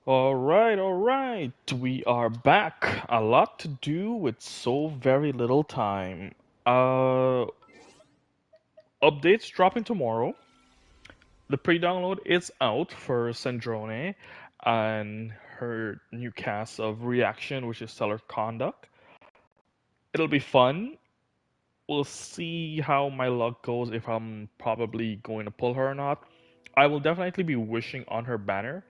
All right. We are back. A lot to do with so very little time. Uh, Updates dropping tomorrow. The pre-download is out for Sandrone and her new cast of Reaction, which is Stellar Conduct. It'll be fun. We'll see how my luck goes if I'm probably going to pull her or not. I will definitely be wishing on her banner,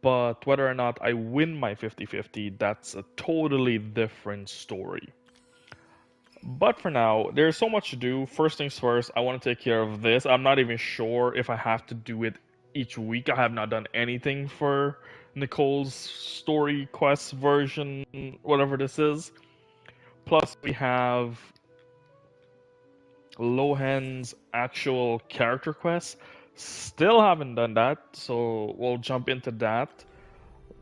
but whether or not I win my 50-50, that's a totally different story. But for now, there's so much to do. First things first, I want to take care of this. I'm not even sure if I have to do it each week. I have not done anything for Nicole's story quest version, whatever this is. Plus, we have Lohan's actual character quest. Still haven't done that, so we'll jump into that.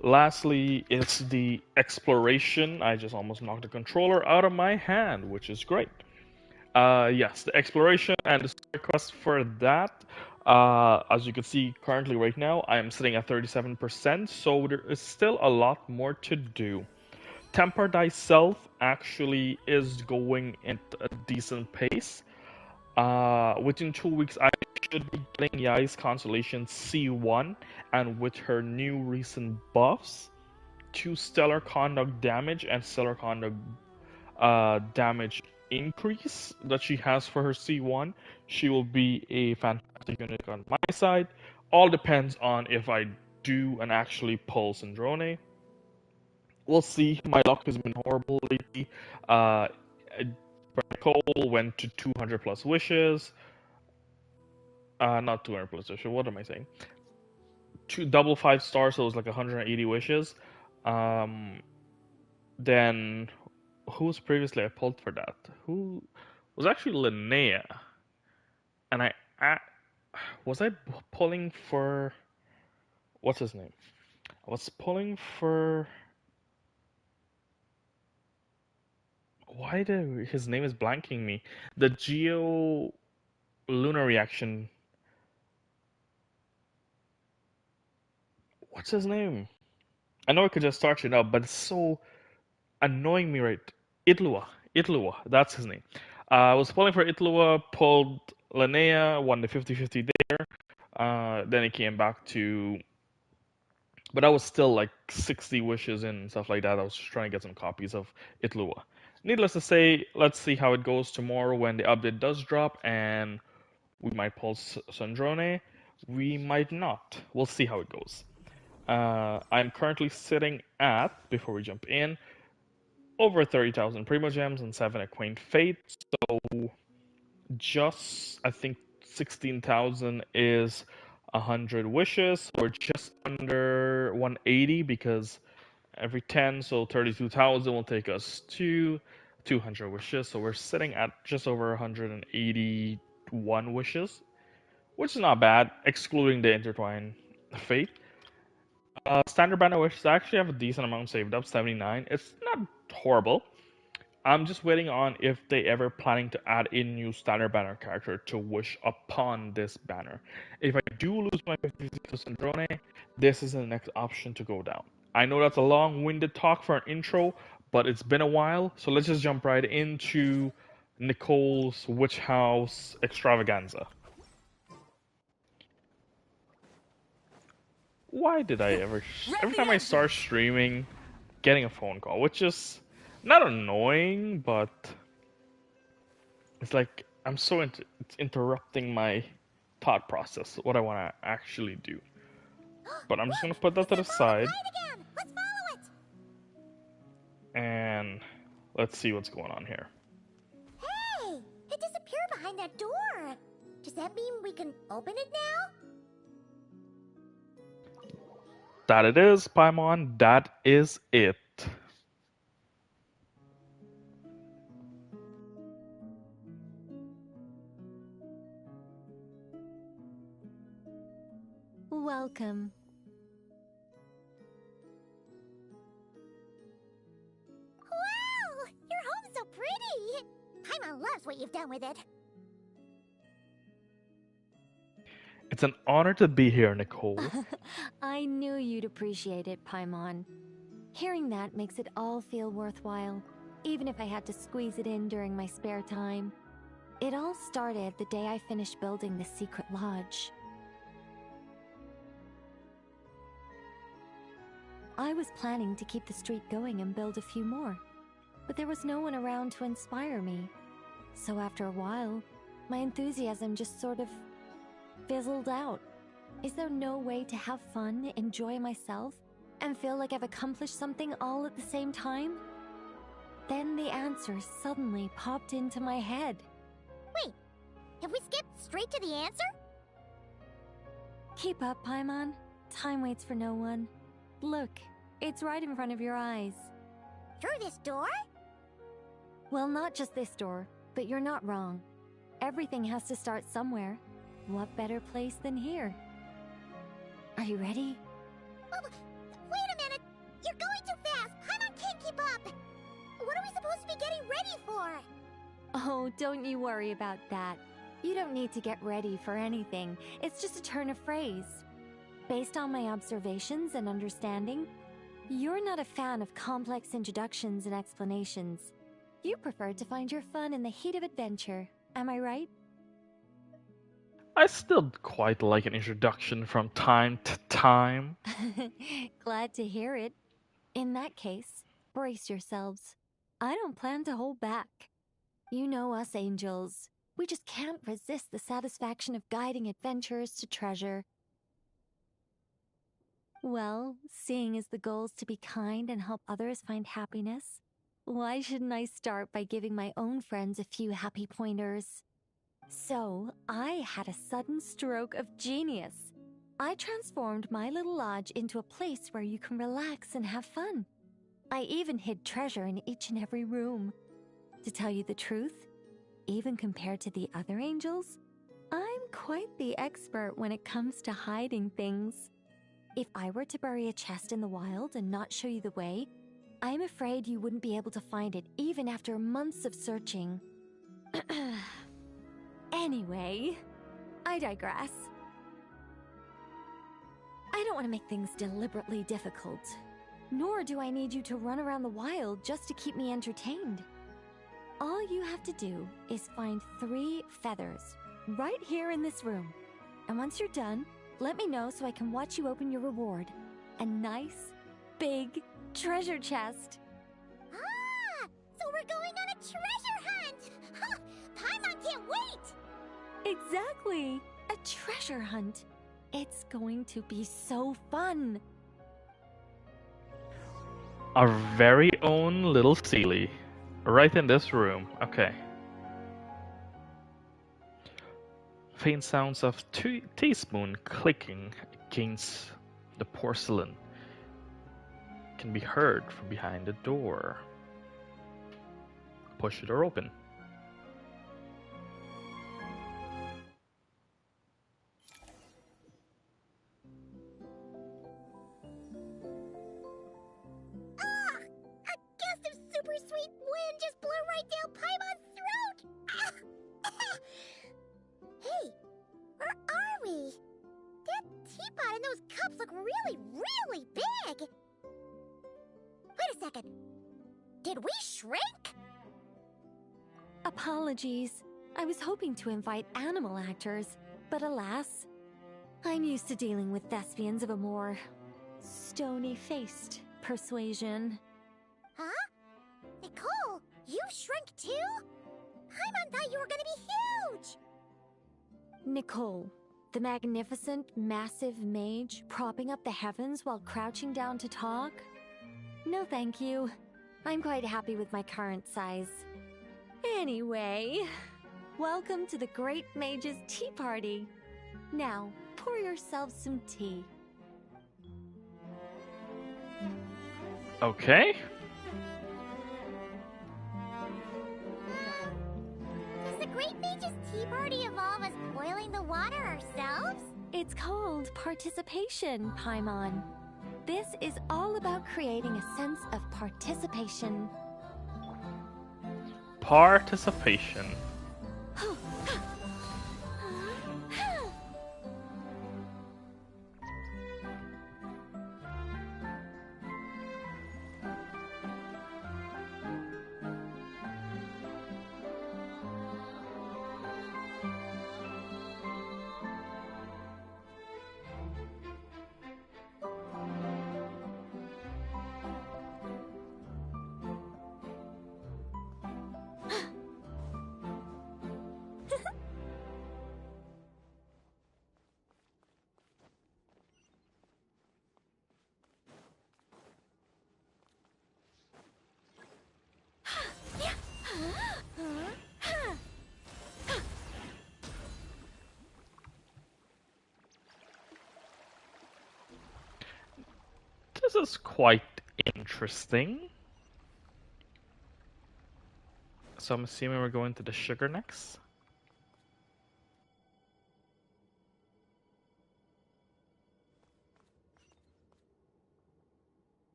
Lastly, it's the exploration. I just almost knocked the controller out of my hand, which is great. Yes, the exploration and the story quest for that. As you can see currently right now, I am sitting at 37%, so there is still a lot more to do. Temper Thyself actually is going at a decent pace. Within 2 weeks, I should be getting Yai's Constellation C1, and with her new recent buffs to Stellar Conduct damage and Stellar Conduct damage increase that she has for her C1, she will be a fantastic unit on my side. All depends on if I do and actually pull Syndrome. We'll see. My luck has been horrible lately. Cole went to 200 plus wishes. Not 200 plus wishes. What am I saying? Two double 5 stars, so it was like 180 wishes. Um, then who was previously I pulled for that? Who was actually Linnea? And I was I pulling for what's his name? I was pulling for why did his name is blanking me? The Geo Lunar reaction. What's his name? I know I could just start it up, but it's so annoying me, right? Itlua, that's his name. I was pulling for Itlua, pulled Linnea, won the 50-50 there. Then it came back to, but I was still like 60 wishes and stuff like that. I was just trying to get some copies of Itlua. Needless to say, let's see how it goes tomorrow when the update does drop, and we might pull Sandrone. We might not. We'll see how it goes. I'm currently sitting at, before we jump in, over 30,000 Primo Gems and 7 Acquaint Fate. So just, I think 16,000 is 100 wishes. We're just under 180 because every 10, so 32,000 will take us to 200 wishes. So we're sitting at just over 181 wishes, which is not bad, excluding the intertwine fate. Standard banner wishes, I actually have a decent amount saved up, 79. It's not horrible. I'm just waiting on if they ever planning to add a new standard banner character to wish upon this banner. If I do lose my 50 to Sandrone, this is the next option to go down. I know that's a long-winded talk for an intro, but it's been a while, so let's just jump right into Nicole's Witch House extravaganza. Why did I ever? Every time I start streaming, getting a phone call, which is not annoying, but it's like I'm so it's interrupting my thought process, what I want to actually do. But I'm just gonna put that to the side, Let's follow it. and let's see what's going on here. Hey, it disappeared behind that door. Does that mean we can open it now? That it is, Paimon. That is it. Welcome. Wow, your home's so pretty. Paimon loves what you've done with it. It's an honor to be here, Nicole. I knew you'd appreciate it, Paimon. Hearing that makes it all feel worthwhile, even if I had to squeeze it in during my spare time. It all started the day I finished building the secret lodge. I was planning to keep the streak going and build a few more, but there was no one around to inspire me. So after a while, my enthusiasm just sort of fizzled out. Is there no way to have fun, enjoy myself, and feel like I've accomplished something all at the same time? Then the answer suddenly popped into my head. Wait, have we skipped straight to the answer? Keep up, Paimon. Time waits for no one. Look, it's right in front of your eyes. Through this door? Well, not just this door, but you're not wrong. Everything has to start somewhere. What better place than here? Are you ready? Oh, wait a minute! You're going too fast! Paimon can't keep up! What are we supposed to be getting ready for? Oh, don't you worry about that. You don't need to get ready for anything. It's just a turn of phrase. Based on my observations and understanding, you're not a fan of complex introductions and explanations. You prefer to find your fun in the heat of adventure. Am I right? I still quite like an introduction from time to time. Glad to hear it. In that case, brace yourselves. I don't plan to hold back. You know us angels. We just can't resist the satisfaction of guiding adventurers to treasure. Well, seeing as the goal is to be kind and help others find happiness, why shouldn't I start by giving my own friends a few happy pointers? So, I had a sudden stroke of genius. I transformed my little lodge into a place where you can relax and have fun. I even hid treasure in each and every room. To tell you the truth, even compared to the other angels, I'm quite the expert when it comes to hiding things. If I were to bury a chest in the wild and not show you the way, I'm afraid you wouldn't be able to find it even after months of searching. Anyway, I digress. I don't want to make things deliberately difficult, nor do I need you to run around the wild just to keep me entertained. All you have to do is find 3 feathers right here in this room. And once you're done, let me know so I can watch you open your reward. A nice, big treasure chest. Ah! So we're going on a treasure hunt! Ha! Paimon can't wait! Exactly! A treasure hunt. It's going to be so fun. Our very own little Sealy. Right in this room. Okay. Faint sounds of teaspoon clicking against the porcelain can be heard from behind the door. Push the door open. Ah! A gust of super sweet wind just blew right down Paimon's throat! Ah! Hey, where are we? That teapot and those cups look really, really big! Wait a second. Did we shrink? Apologies. I was hoping to invite animal actors, but alas, I'm used to dealing with thespians of a more stony-faced persuasion. Huh? Nicole, you shrunk too? Paimon thought you were gonna be huge! Nicole, the magnificent, massive mage propping up the heavens while crouching down to talk? No thank you. I'm quite happy with my current size. Anyway, welcome to the Great Mage's Tea Party. Now, pour yourself some tea. Okay. Does the Great Mage's Tea Party involve us boiling the water ourselves? It's called participation, Paimon. This is all about creating a sense of participation. Participation. This is quite interesting. So I'm assuming we're going to the sugar next.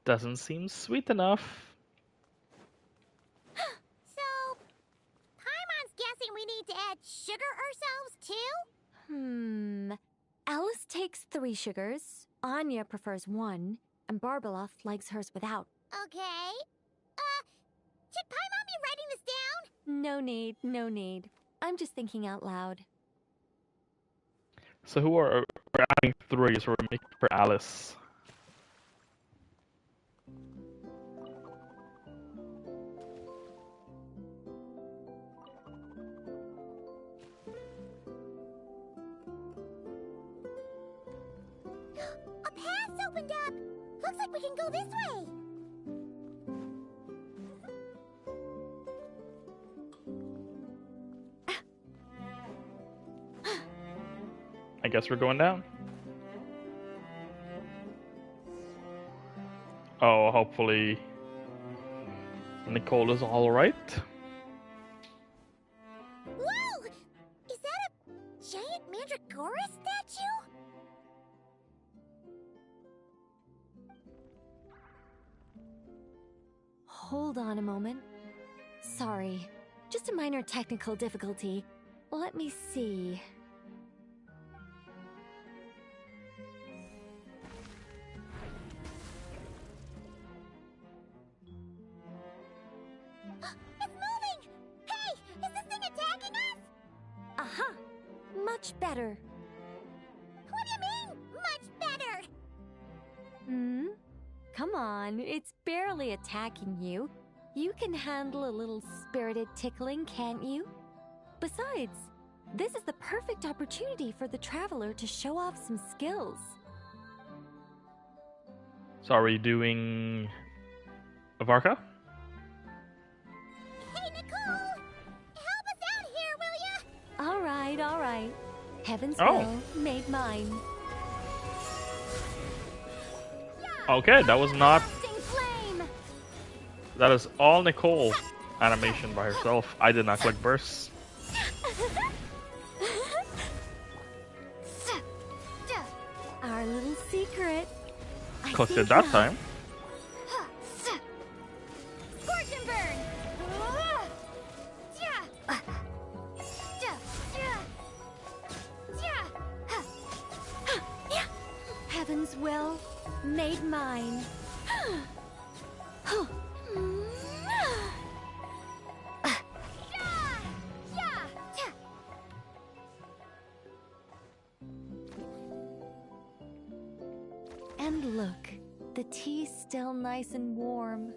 Doesn't seem sweet enough. So, Paimon's guessing we need to add sugar ourselves too? Alice takes 3 sugars, Anya prefers 1, and Barbeloth likes hers without. Okay. Should Paimon be writing this down? No need, no need. I'm just thinking out loud. So who are we're adding 3, so we're making for Alice. A path's opened up! Looks like we can go this way! I guess we're going down. Oh, hopefully Nicole is alright. Whoa! Is that a giant Mandragora statue? Hold on a moment. Sorry, just a minor technical difficulty. Let me see. It's moving! Hey! Is this thing attacking us? Aha! Much better. What do you mean, much better? Come on, it's barely attacking you. You can handle a little spirited tickling, can't you? Besides, this is the perfect opportunity for the traveler to show off some skills. So are we doing Avarka? Hey, Nicole! Help us out here, will ya? All right. Heaven's Oh. will made mine. Okay, that was not. Lasting flame! That is all Nicole animation by herself. I did not click bursts. Our little secret. I Clicked see it that now. time. Scorch and burn! Heaven's will made mine. And look, the tea's still nice and warm.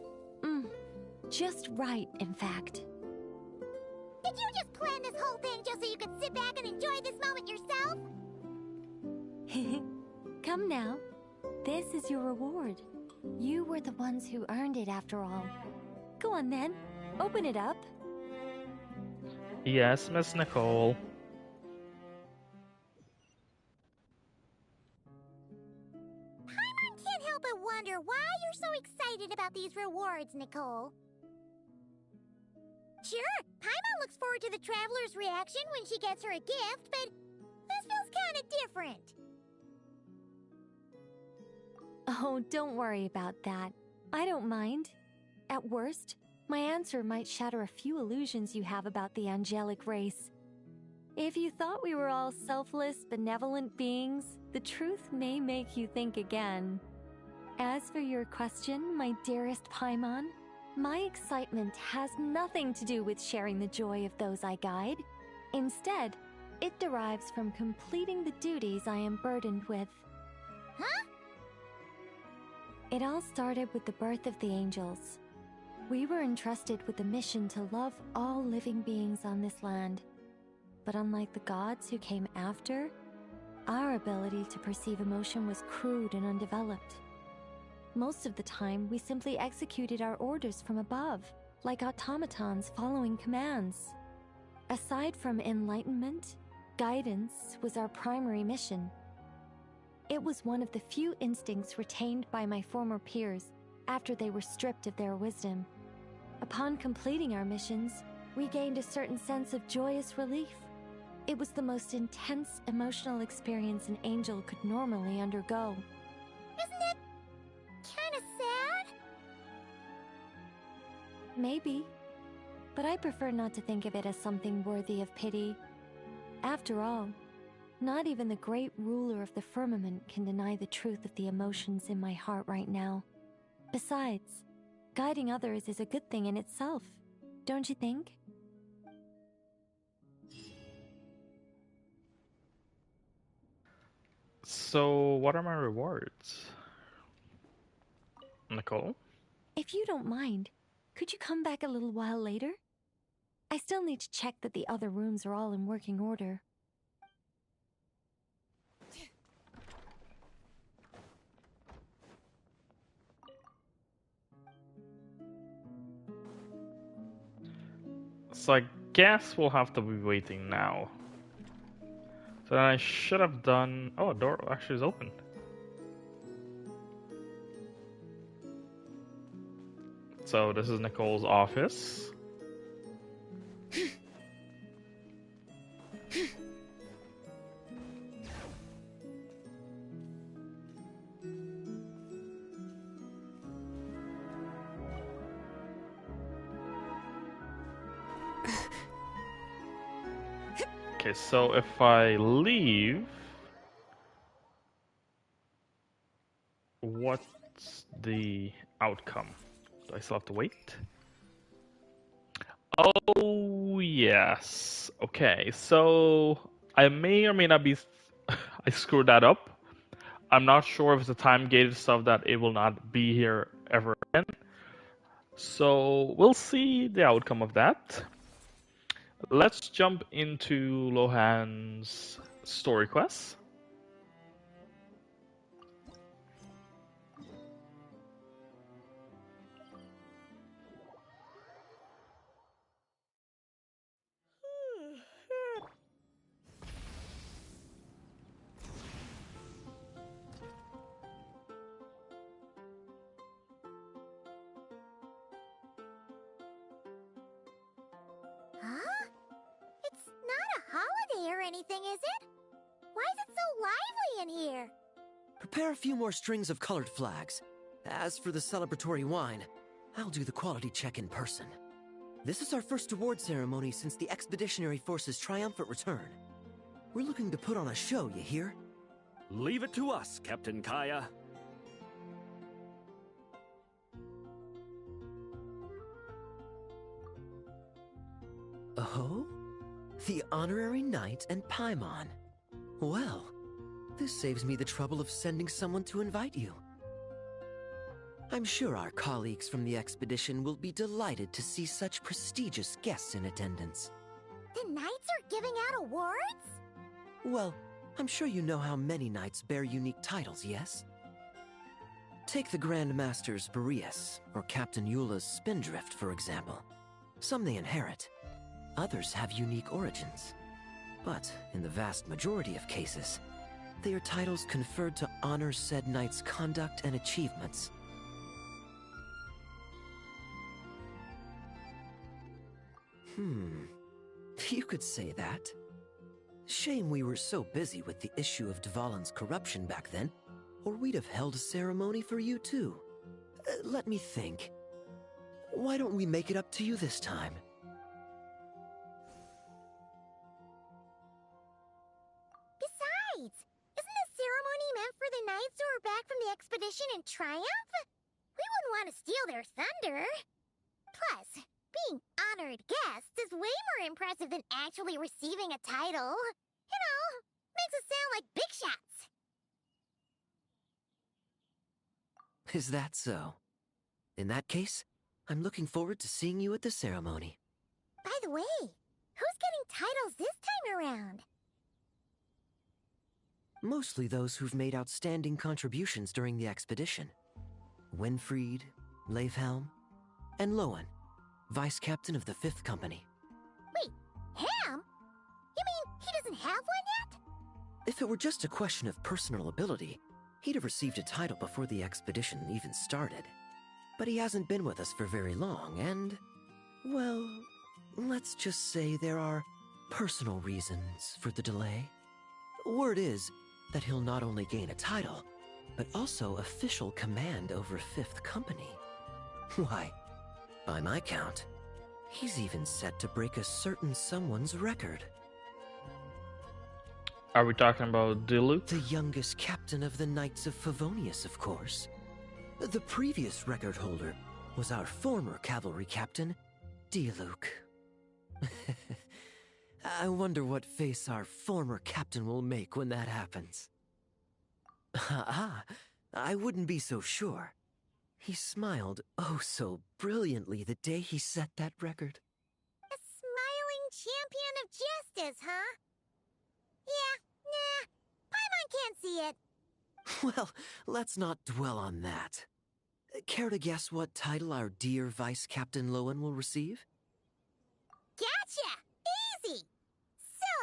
Just right, in fact. Did you just plan this whole thing just so you could sit back and enjoy this moment yourself? Come now. This is your reward. You were the ones who earned it after all. Go on then. Open it up. Yes, Miss Nicole. Paimon can't help but wonder why you're so excited about these rewards, Nicole. Sure, Paimon looks forward to the traveler's reaction when she gets her a gift, but this feels kind of different. Oh, don't worry about that. I don't mind. At worst, my answer might shatter a few illusions you have about the angelic race. If you thought we were all selfless, benevolent beings, the truth may make you think again. As for your question, my dearest Paimon, my excitement has nothing to do with sharing the joy of those I guide. Instead, it derives from completing the duties I am burdened with. Huh? It all started with the birth of the angels. We were entrusted with the mission to love all living beings on this land. But unlike the gods who came after, our ability to perceive emotion was crude and undeveloped. Most of the time, we simply executed our orders from above, like automatons following commands. Aside from enlightenment, guidance was our primary mission. It was one of the few instincts retained by my former peers after they were stripped of their wisdom. Upon completing our missions, we gained a certain sense of joyous relief. It was the most intense emotional experience an angel could normally undergo. Isn't it kinda sad? Maybe, but I prefer not to think of it as something worthy of pity. After all, not even the great ruler of the firmament can deny the truth of the emotions in my heart right now. Besides, guiding others is a good thing in itself, don't you think? So, what are my rewards? Nicole? If you don't mind, could you come back a little while later? I still need to check that the other rooms are all in working order. So I guess we'll have to be waiting now. So then I should have done... Oh, a door actually is open. So this is Nicole's office. Okay, so if I leave, what's the outcome? Do I still have to wait? Oh, yes. Okay, so I may or may not be... I screwed that up. I'm not sure if it's a time-gated stuff that it will not be here ever again. So we'll see the outcome of that. Let's jump into Lohan's story quest. Huh? It's not a holiday or anything, is it? Why is it so lively in here? Prepare a few more strings of colored flags. As for the celebratory wine, I'll do the quality check in person. This is our first award ceremony since the Expeditionary Force's triumphant return. We're looking to put on a show, you hear? Leave it to us, Captain Kaya. Oh? The Honorary Knight and Paimon. Well, this saves me the trouble of sending someone to invite you. I'm sure our colleagues from the expedition will be delighted to see such prestigious guests in attendance. The knights are giving out awards? Well, I'm sure you know how many knights bear unique titles, yes? Take the Grand Masters Boreas or Captain Eula's Spindrift, for example. Some they inherit. Others have unique origins. But in the vast majority of cases, they are titles conferred to honor said knight's conduct and achievements. You could say that. Shame we were so busy with the issue of Dvalin's corruption back then, or we'd have held a ceremony for you too. Let me think. Why don't we make it up to you this time? Besides, isn't this ceremony meant for the knights who are back from the expedition in triumph? We wouldn't want to steal their thunder. Plus, being honored guests is way more impressive than actually receiving a title. You know, makes us sound like big shots. Is that so? In that case, I'm looking forward to seeing you at the ceremony. By the way, who's getting titles this time around? Mostly those who've made outstanding contributions during the expedition. Winfried, Leifhelm, and Lohan, Vice Captain of the 5th Company. Wait, him? You mean he doesn't have one yet? If it were just a question of personal ability, he'd have received a title before the expedition even started. But he hasn't been with us for very long, and, well, let's just say there are personal reasons for the delay. Word is that he'll not only gain a title, but also official command over 5th Company. Why, by my count, he's even set to break a certain someone's record. Are we talking about Diluc? The youngest captain of the Knights of Favonius, of course. The previous record holder was our former cavalry captain, Diluc. I wonder what face our former captain will make when that happens. I wouldn't be so sure. He smiled oh so brilliantly the day he set that record. A smiling champion of justice, huh? Yeah, nah. Paimon can't see it. Well, let's not dwell on that. Care to guess what title our dear Vice Captain Lohan will receive? Gotcha! Easy!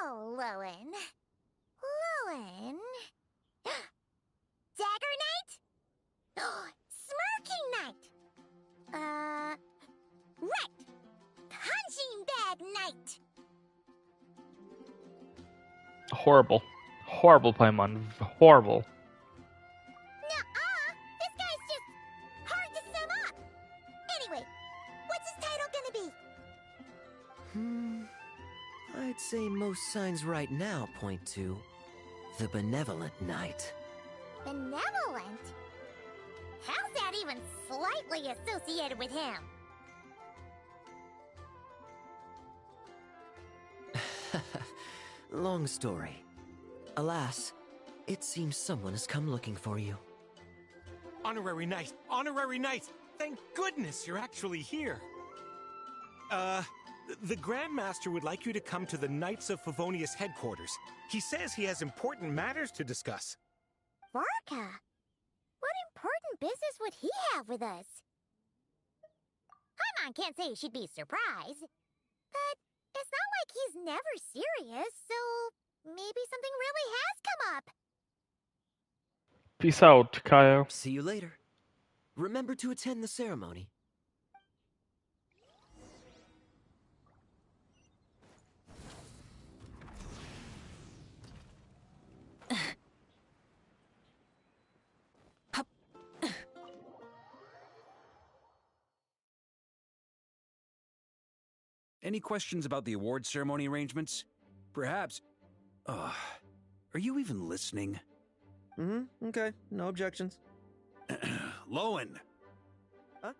So, Lohan... Dagger Knight? Smirking Knight! Right! Punching Bag Knight! Horrible. Horrible, Paimon. Horrible. Nuh-uh! This guy's just hard to sum up! Anyway, what's his title gonna be? I'd say most signs right now point to the Benevolent Knight. Benevolent? How's that even slightly associated with him? Long story. Alas, it seems someone has come looking for you. Honorary Knight! Honorary Knight! Thank goodness you're actually here! The Grand Master would like you to come to the Knights of Favonius headquarters. He says he has important matters to discuss. Varka? What important business would he have with us? Paimon can't say she'd be surprised. But it's not like he's never serious, so maybe something really has come up. Peace out, Kaya. See you later. Remember to attend the ceremony. Any questions about the award ceremony arrangements? Perhaps... are you even listening? Okay. No objections. Lohan! Huh?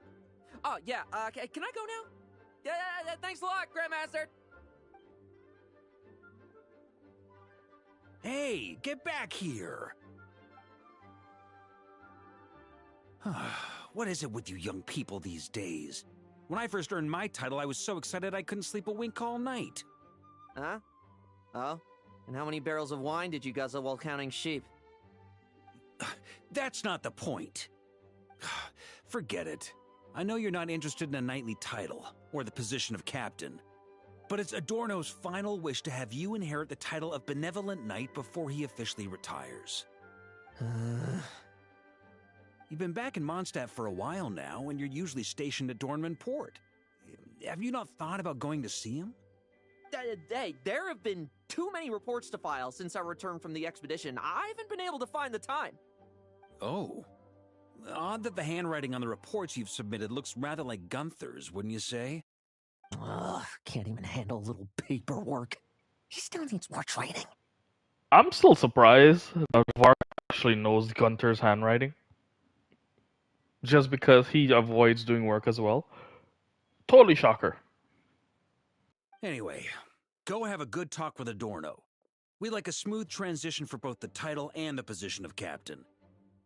Oh, yeah, can I go now? Yeah, thanks a lot, Grandmaster! Hey, get back here! What is it with you young people these days? When I first earned my title, I was so excited I couldn't sleep a wink all night. Huh? Oh? And how many barrels of wine did you guzzle while counting sheep? That's not the point. Forget it. I know you're not interested in a knightly title, or the position of captain. But it's Adorno's final wish to have you inherit the title of Benevolent Knight before he officially retires. You've been back in Mondstadt for a while now, and you're usually stationed at Dornman Port. Have you not thought about going to see him? Hey, there have been too many reports to file since our return from the expedition. I haven't been able to find the time. Oh. Odd that the handwriting on the reports you've submitted looks rather like Gunther's, wouldn't you say? Ugh, can't even handle a little paperwork. He still needs more training. I'm still surprised that Vark actually knows Gunther's handwriting. Just because he avoids doing work as well. Totally shocker. Anyway, go have a good talk with Adorno. We'd like a smooth transition for both the title and the position of captain.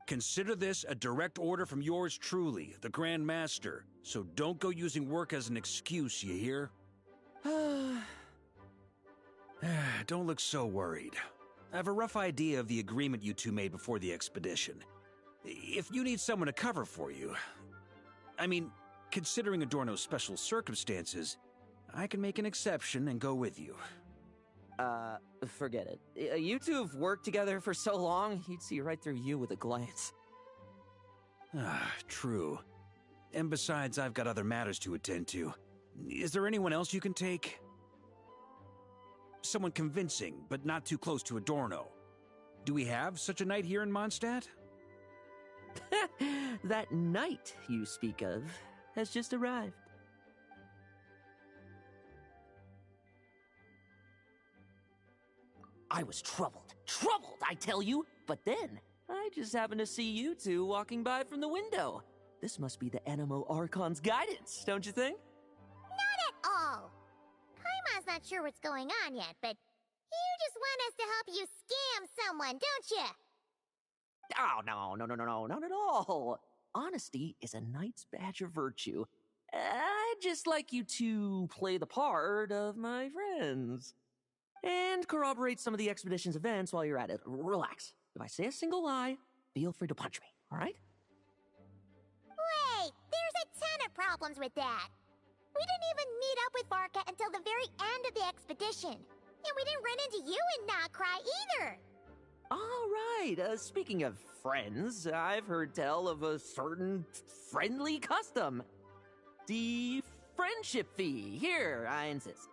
Consider this a direct order from yours truly, the Grand Master, so don't go using work as an excuse, you hear? Don't look so worried. I have a rough idea of the agreement you two made before the expedition. If you need someone to cover for you... I mean, considering Adorno's special circumstances, I can make an exception and go with you. Forget it. You two have worked together for so long, he'd see right through you with a glance. Ah, true. And besides, I've got other matters to attend to. Is there anyone else you can take? Someone convincing, but not too close to Adorno. Do we have such a knight here in Mondstadt? That knight you speak of has just arrived. I was troubled, I tell you, but then I just happened to see you two walking by from the window. This must be the Animo Archon's guidance, don't you think? Not at all. Paimon's not sure what's going on yet, but you just want us to help you scam someone, don't you? Oh, no, not at all. Honesty is a knight's badge of virtue. I'd just like you to play the part of my friends. And corroborate some of the expedition's events while you're at it. Relax. If I say a single lie, feel free to punch me, alright? Wait, there's a ton of problems with that. We didn't even meet up with Varka until the very end of the expedition. And we didn't run into you in Nocry either. Alright, speaking of friends, I've heard tell of a certain friendly custom. The friendship fee. Here, I insist.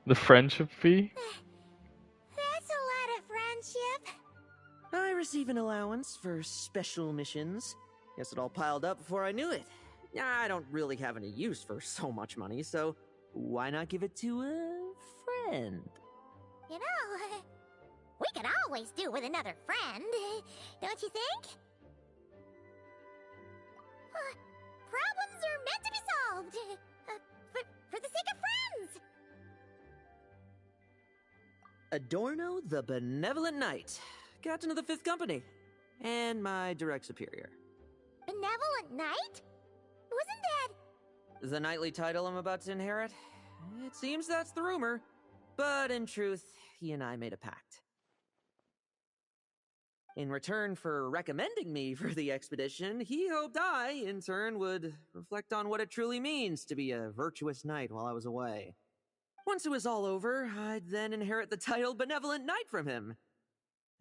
The friendship fee? That's a lot of friendship. I receive an allowance for special missions. Guess it all piled up before I knew it. I don't really have any use for so much money, so why not give it to a friend? You know, we could always do with another friend, don't you think? Problems are meant to be solved. For the sake of friends. Adorno the Benevolent Knight, Captain of the 5th Company, and my direct superior. Benevolent Knight? Wasn't that... The knightly title I'm about to inherit? It seems that's the rumor, but in truth, he and I made a pact. In return for recommending me for the expedition, he hoped I, in turn, would reflect on what it truly means to be a virtuous knight while I was away. Once it was all over, I'd then inherit the title Benevolent Knight from him,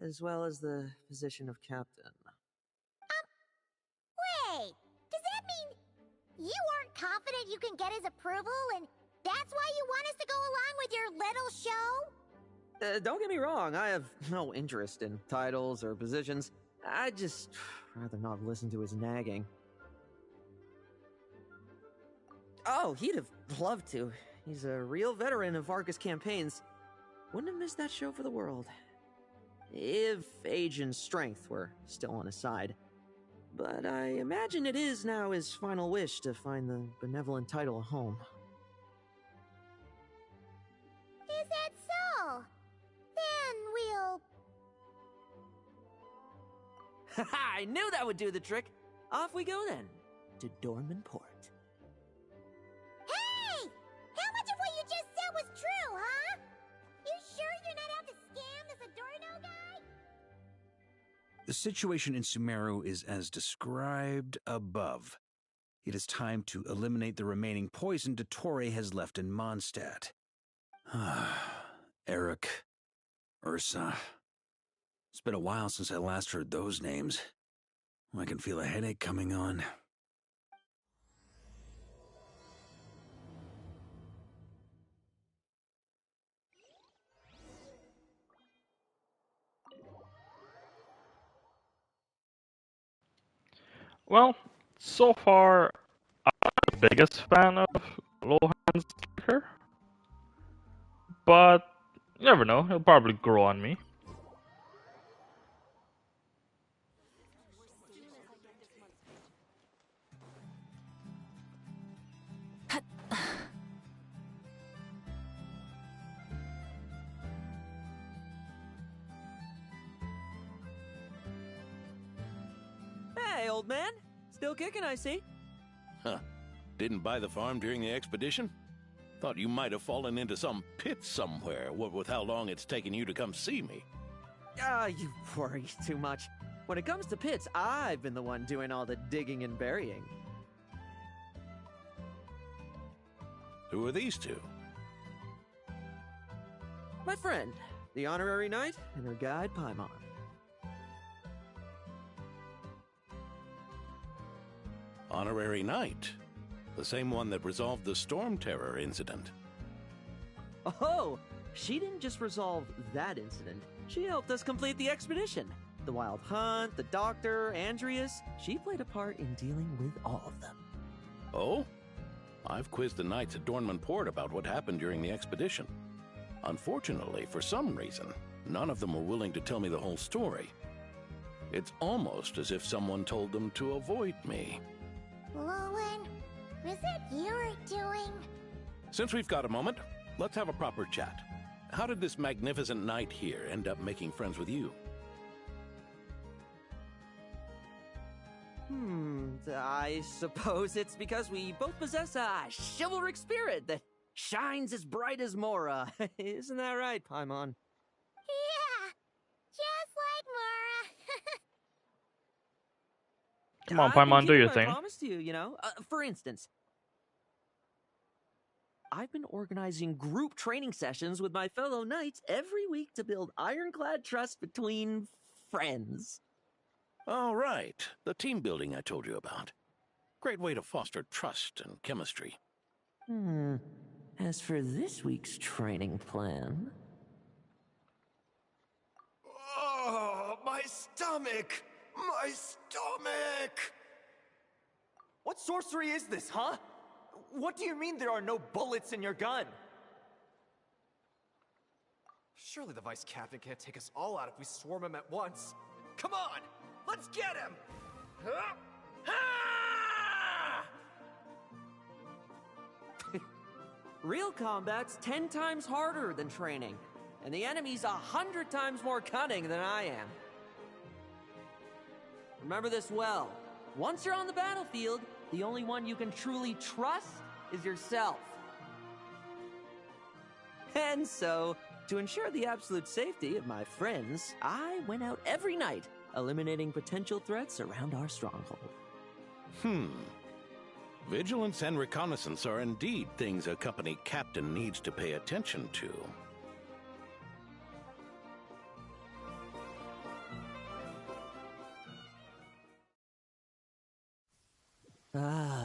as well as the position of captain. Wait, does that mean you aren't confident you can get his approval, and that's why you want us to go along with your little show? Don't get me wrong, I have no interest in titles or positions. I'd just rather not listen to his nagging. Oh, he'd have loved to. He's a real veteran of Varka's campaigns. Wouldn't have missed that show for the world. If age and strength were still on his side. But I imagine it is now his final wish to find the benevolent title a home. Is that so? Then we'll... I knew that would do the trick! Off we go then, to Dorman Port. Hey! How much of what you just said was true, huh? You sure you're not out to scam this Adorno guy? The situation in Sumeru is as described above. It is time to eliminate the remaining poison Dottore has left in Mondstadt. Eric, Ursa. It's been a while since I last heard those names. I can feel a headache coming on. Well, so far, I'm not the biggest fan of Lohan's character, but you never know, he'll probably grow on me. Hey, old man. Still kicking, I see. Huh. Didn't buy the farm during the expedition? Thought you might have fallen into some pit somewhere, what with how long it's taken you to come see me. You worry too much. When it comes to pits, I've been the one doing all the digging and burying. Who are these two? My friend, the honorary knight, and her guide, Paimon. Honorary Knight. The same one that resolved the Storm Terror incident. Oh, she didn't just resolve that incident. She helped us complete the expedition. The Wild Hunt, the Doctor, Andreas. She played a part in dealing with all of them. Oh? I've quizzed the knights at Dornman Port about what happened during the expedition. Unfortunately, for some reason, none of them were willing to tell me the whole story. It's almost as if someone told them to avoid me. Lohan, was that your doing? Since we've got a moment, let's have a proper chat. How did this magnificent knight here end up making friends with you? I suppose it's because we both possess a chivalric spirit that shines as bright as Mora. Isn't that right, Paimon? Yeah, just like Mora. Come on, I've been Paimon, do keeping your my thing. promise to you, you know. For instance, I've been organizing group training sessions with my fellow knights every week to build ironclad trust between friends. Oh, right. The team building I told you about. Great way to foster trust and chemistry. As for this week's training plan... Oh, my stomach! My stomach! What sorcery is this, huh? What do you mean there are no bullets in your gun? Surely the vice captain can't take us all out if we swarm him at once. Come on! Let's get him! Huh? Ah! Real combat's 10 times harder than training, and the enemy's 100 times more cunning than I am. Remember this well. Once you're on the battlefield, the only one you can truly trust is yourself. And so, to ensure the absolute safety of my friends, I went out every night, eliminating potential threats around our stronghold. Vigilance and reconnaissance are indeed things a company captain needs to pay attention to.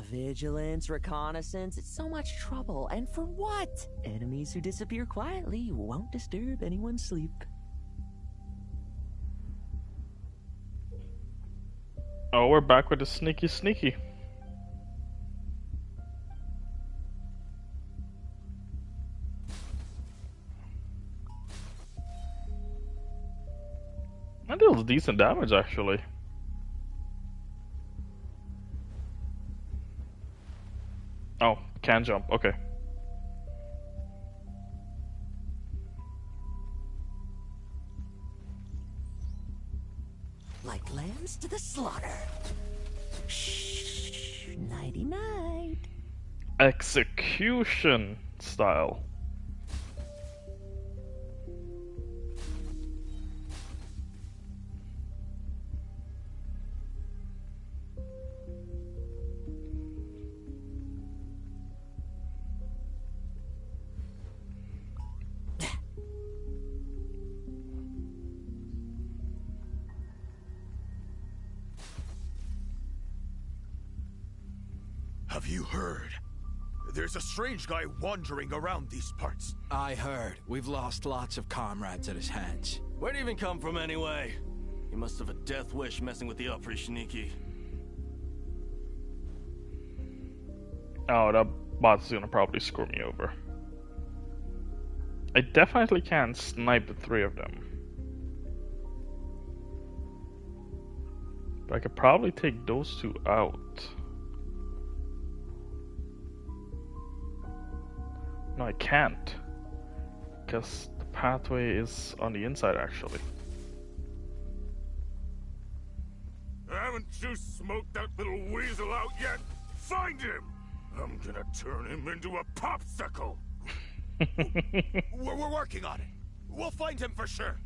Vigilance, reconnaissance, it's so much trouble. And for what? Enemies who disappear quietly won't disturb anyone's sleep. Oh, we're back with the sneaky. That deals decent damage, actually. Oh, can jump. Okay. Like lambs to the slaughter. Shh, nighty-night. Execution style. Have you heard? There's a strange guy wandering around these parts. I heard. We've lost lots of comrades at his hands. Where'd he even come from anyway? He must have a death wish messing with the Uprishniki. Oh, that bot's gonna probably screw me over. I definitely can't snipe the three of them. But I could probably take those two out. No, I can't. Because the pathway is on the inside, actually. Haven't you smoked that little weasel out yet? Find him! I'm gonna turn him into a popsicle! We're working on it. We'll find him for sure.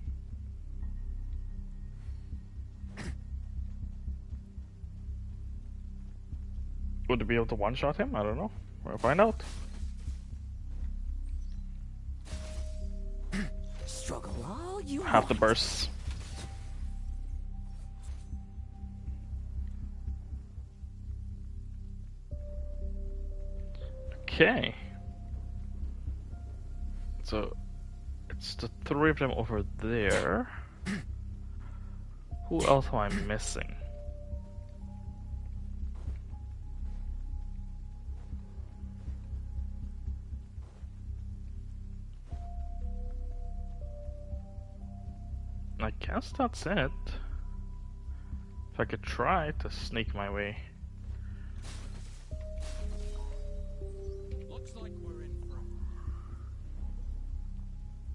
Would they be able to one-shot him? I don't know. We'll find out. half the bursts. Okay. So it's the three of them over there. Who else am I missing? I guess that's it. If I could try to sneak my way. Looks like we're in for...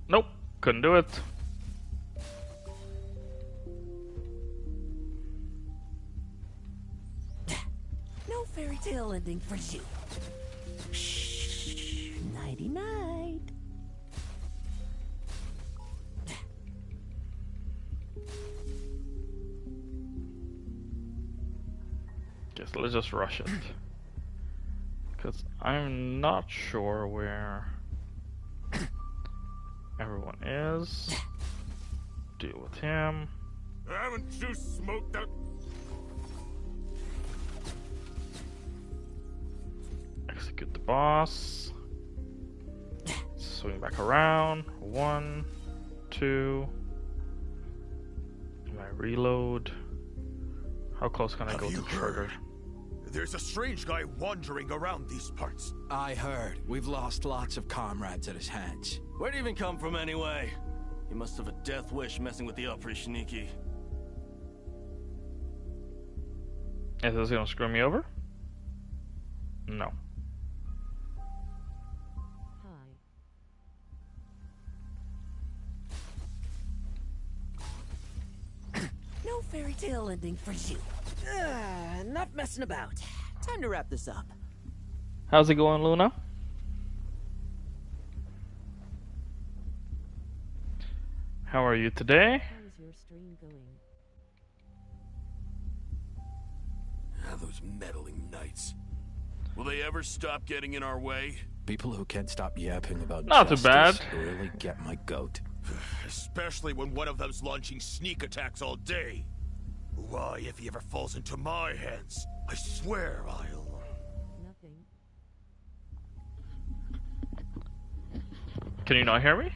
Nope, couldn't do it. No fairy tale ending for you. Shh. Nighty night. Guess let's just rush it. Because I'm not sure where everyone is. Deal with him. Haven't you smoked out? Execute the boss. Swing back around. 1, 2. I reload. How close can I go to the trigger? There's a strange guy wandering around these parts. I heard. We've lost lots of comrades at his hands. Where'd he even come from anyway? He must have a death wish messing with the Oprishniki. Is this gonna screw me over? No. No fairy tale ending for you. Enough messing about. Time to wrap this up. How's it going, Luna? How are you today? How's your stream going? Those meddling knights. Will they ever stop getting in our way? People who can't stop yapping about Not too justice bad. really get my goat. Especially when one of them's launching sneak attacks all day. Why, if he ever falls into my hands, I swear I'll... Nothing. Can you not hear me?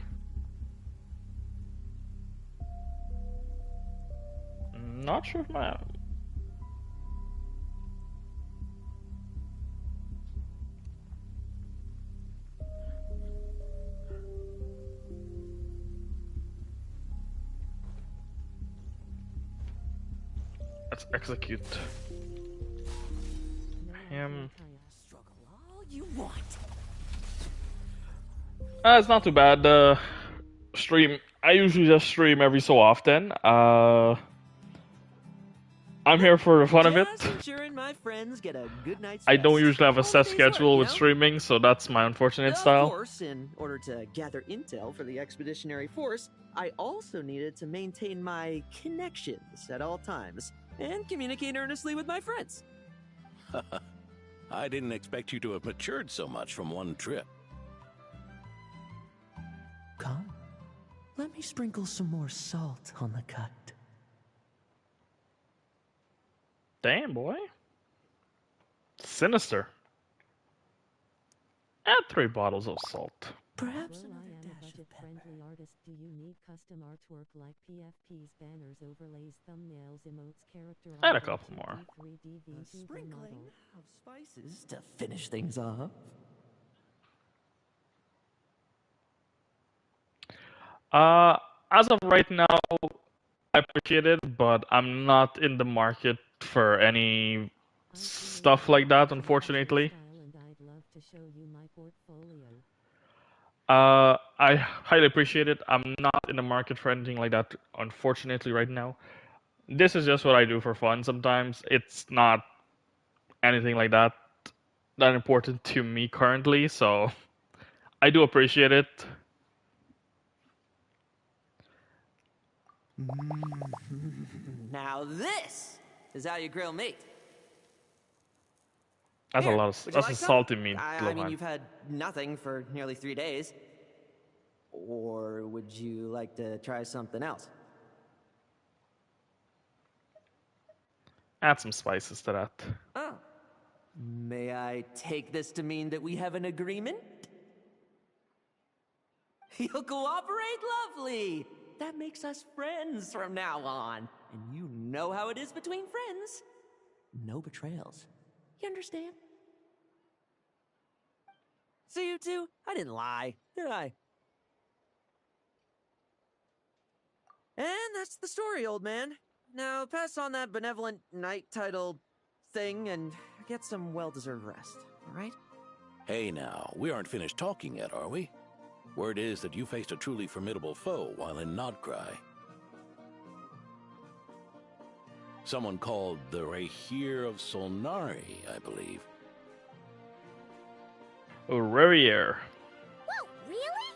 Not sure if my... Let's execute him. Struggle all you want. It's not too bad. Stream. I usually just stream every so often. I'm here for the fun of it. Ensuring my friends get a good night's I don't rest. usually have a set Holidays schedule work, with you know? streaming, so that's my unfortunate Of style. course, in order to gather intel for the expeditionary force, I also needed to maintain my connections at all times and communicate earnestly with my friends. I didn't expect you to have matured so much from one trip. Come, let me sprinkle some more salt on the cut. Damn, boy. Sinister. Add 3 bottles of salt. Perhaps Well, another I am a dash of pepper. budget-friendly artist. Do you need custom artwork like PFPs, banners, overlays, thumbnails, emotes, character Add a art, couple more. 3D A VTuber sprinkling model? of spices to finish things off. As of right now, I appreciate it, but I'm not in the market for any stuff like that, unfortunately. And I'd love to show you my portfolio. I highly appreciate it. I'm not in the market for anything like that, unfortunately, right now. This is just what I do for fun sometimes. It's not anything like that important to me currently, so I do appreciate it. Now this is how you grill meat. That's Here, a lot would of you that's like a some? salty meat, I mean, Lohan. you've had nothing for nearly 3 days. Or would you like to try something else? Add some spices to that. Oh. May I take this to mean that we have an agreement? You'll cooperate? Lovely! That makes us friends from now on. And you know how it is between friends. No betrayals. You understand? So you two, I didn't lie, did I? And that's the story, old man. Now pass on that benevolent knight title thing and get some well-deserved rest, all right? Hey now, we aren't finished talking yet, are we? Word is that you faced a truly formidable foe while in Nodcry. Someone called the Rahir of Solnari, I believe. Rarier. Whoa, really?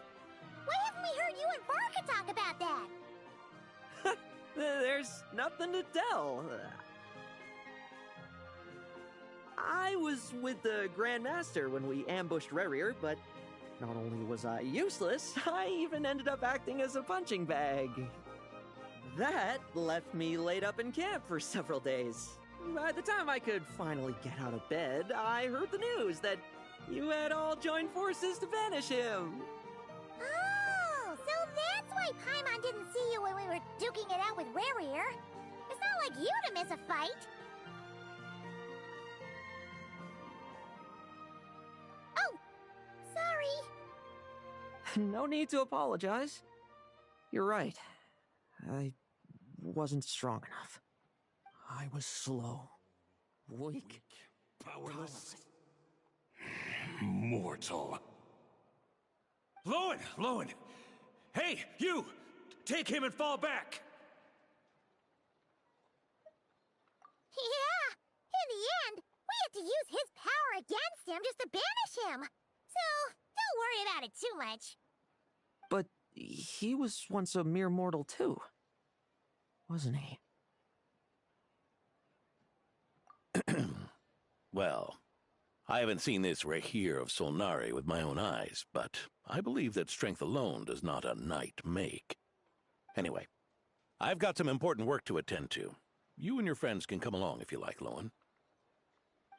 Why haven't we heard you and Barca talk about that? There's nothing to tell. I was with the Grand Master when we ambushed Rarier, but not only was I useless, I even ended up acting as a punching bag. That left me laid up in camp for several days. By the time I could finally get out of bed, I heard the news that you had all joined forces to banish him. Oh, so that's why Paimon didn't see you when we were duking it out with Rarier. It's not like you to miss a fight. Oh, sorry. No need to apologize. You're right. I wasn't strong enough. I was slow, weak, powerless, mortal. Lohan! Hey, you! Take him and fall back! Yeah, in the end, we had to use his power against him just to banish him. So, don't worry about it too much. But he was once a mere mortal too, wasn't he? Well, I haven't seen this Rahir of Solnari with my own eyes, but I believe that strength alone does not a knight make. Anyway, I've got some important work to attend to. You and your friends can come along if you like, Lohan.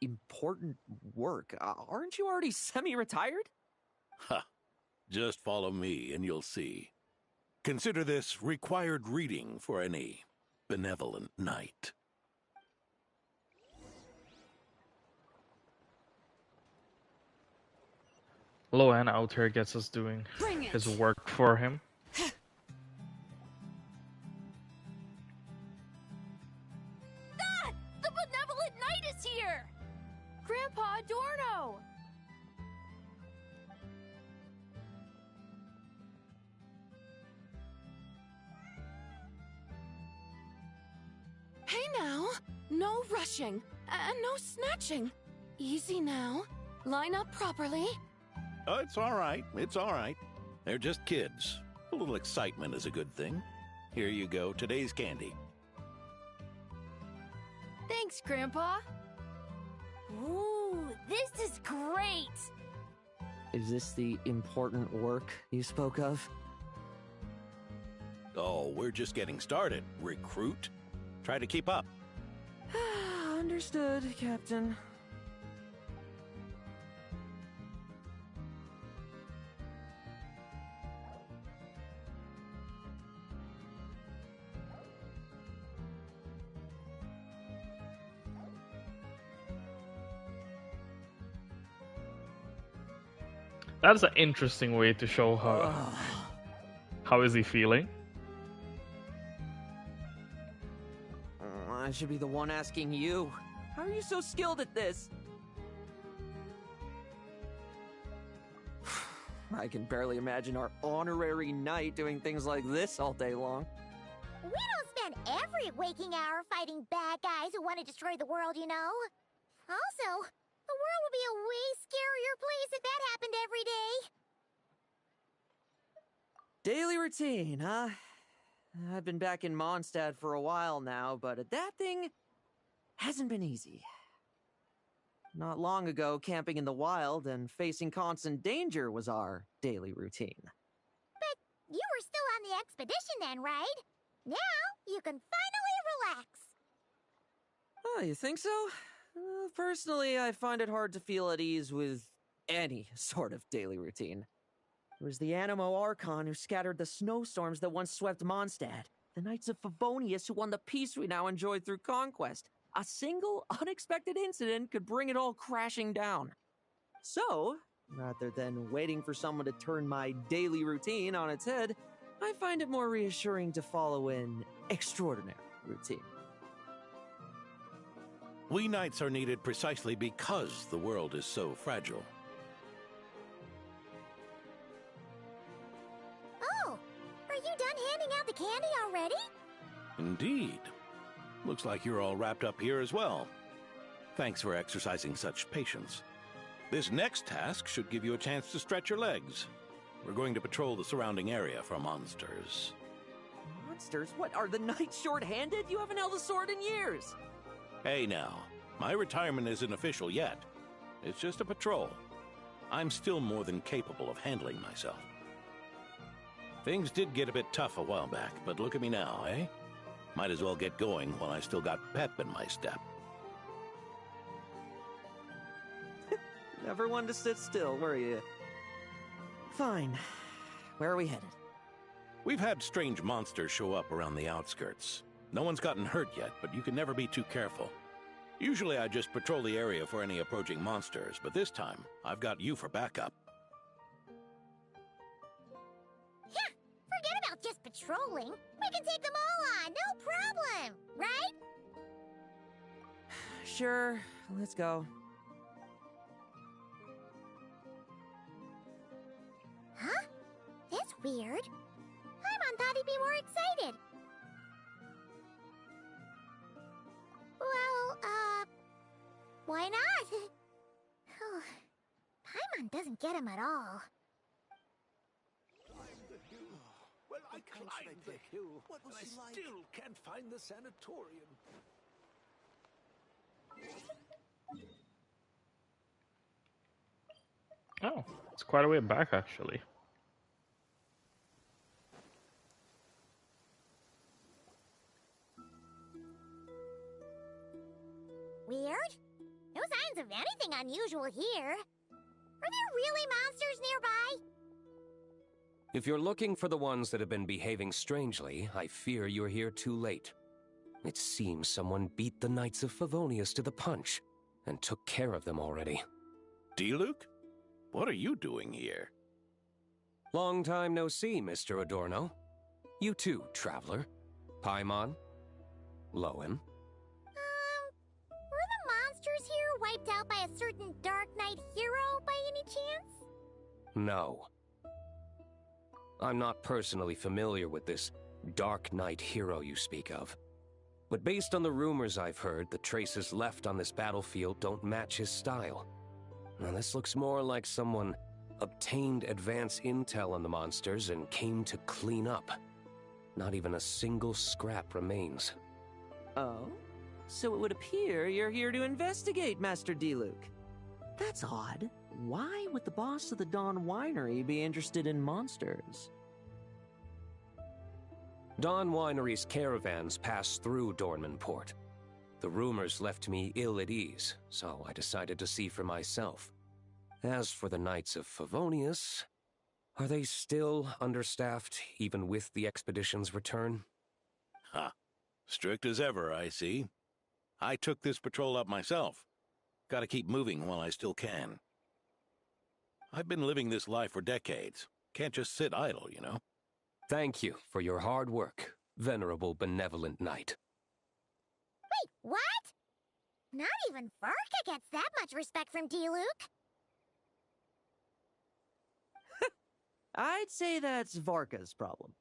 Important work? Aren't you already semi-retired? Ha! Just follow me and you'll see. Consider this required reading for any benevolent knight. Lohan out here gets us doing his work for him. Ah! The benevolent knight is here! Grandpa Adorno! Hey now! No rushing, and no snatching. Easy now. Line up properly. Oh, it's all right. It's all right. They're just kids. A little excitement is a good thing. Here you go, today's candy. Thanks, Grandpa. Ooh, this is great! Is this the important work you spoke of? Oh, we're just getting started, recruit. Try to keep up. Understood, Captain. That's an interesting way to show how is he feeling. I should be the one asking you. How are you so skilled at this? I can barely imagine our honorary knight doing things like this all day long. We don't spend every waking hour fighting bad guys who want to destroy the world, you know? Also, the world would be a way scarier place if that happened every day. Daily routine, huh? I've been back in Mondstadt for a while now, but adapting hasn't been easy. Not long ago, camping in the wild and facing constant danger was our daily routine. But You were still on the expedition then, right? Now, you can finally relax. Oh, you think so? Personally, I find it hard to feel at ease with any sort of daily routine. It was the Animo Archon who scattered the snowstorms that once swept Mondstadt. The Knights of Favonius who won the peace we now enjoy through conquest. A single, unexpected incident could bring it all crashing down. So, rather than waiting for someone to turn my daily routine on its head, I find it more reassuring to follow an extraordinary routine. We knights are needed precisely because the world is so fragile. Oh, are you done handing out the candy already? Indeed. Looks like you're all wrapped up here as well. Thanks for exercising such patience. This next task should give you a chance to stretch your legs. We're going to patrol the surrounding area for monsters. Monsters? What, are the knights short-handed? You haven't held a sword in years! Hey now, my retirement isn't official yet. It's just a patrol. I'm still more than capable of handling myself. Things did get a bit tough a while back, but look at me now, eh? Might as well get going while I still got pep in my step. Never one to sit still, were you? Fine. Where are we headed? We've had strange monsters show up around the outskirts. No one's gotten hurt yet, but you can never be too careful. Usually I just patrol the area for any approaching monsters, but this time, I've got you for backup. Yeah, forget about just patrolling. We can take them all on, no problem, right? Sure, let's go. Huh? That's weird. Paimon thought he'd be more excited. Well, why not? Paimon doesn't get him at all. Well, I climbed the hill, but I still can't find the sanatorium. Oh, it's quite a way back, actually. Weird? No signs of anything unusual here. Are there really monsters nearby? If you're looking for the ones that have been behaving strangely, I fear you're here too late. It seems someone beat the Knights of Favonius to the punch, and took care of them already. D-Luke? What are you doing here? Long time no see, Mr. Adorno. You too, traveler. Paimon? Lohan? Were the monsters here wiped out by a certain Dark Knight hero by any chance? No. I'm not personally familiar with this Dark Knight hero you speak of. But based on the rumors I've heard, the traces left on this battlefield don't match his style. Now this looks more like someone obtained advance intel on the monsters and came to clean up. Not even a single scrap remains. Oh? So it would appear you're here to investigate, Master D-Luke. That's odd. Why would the boss of the Dawn Winery be interested in monsters? Dawn Winery's caravans pass through Dornman Port. The rumors left me ill at ease, so I decided to see for myself. As for the Knights of Favonius, are they still understaffed, even with the expedition's return? Ha. Strict as ever, I see. I took this patrol up myself. Gotta keep moving while I still can. I've been living this life for decades. Can't just sit idle, you know? Thank you for your hard work, venerable benevolent knight. Wait, what? Not even Varka gets that much respect from D-Luke. I'd say that's Varka's problem.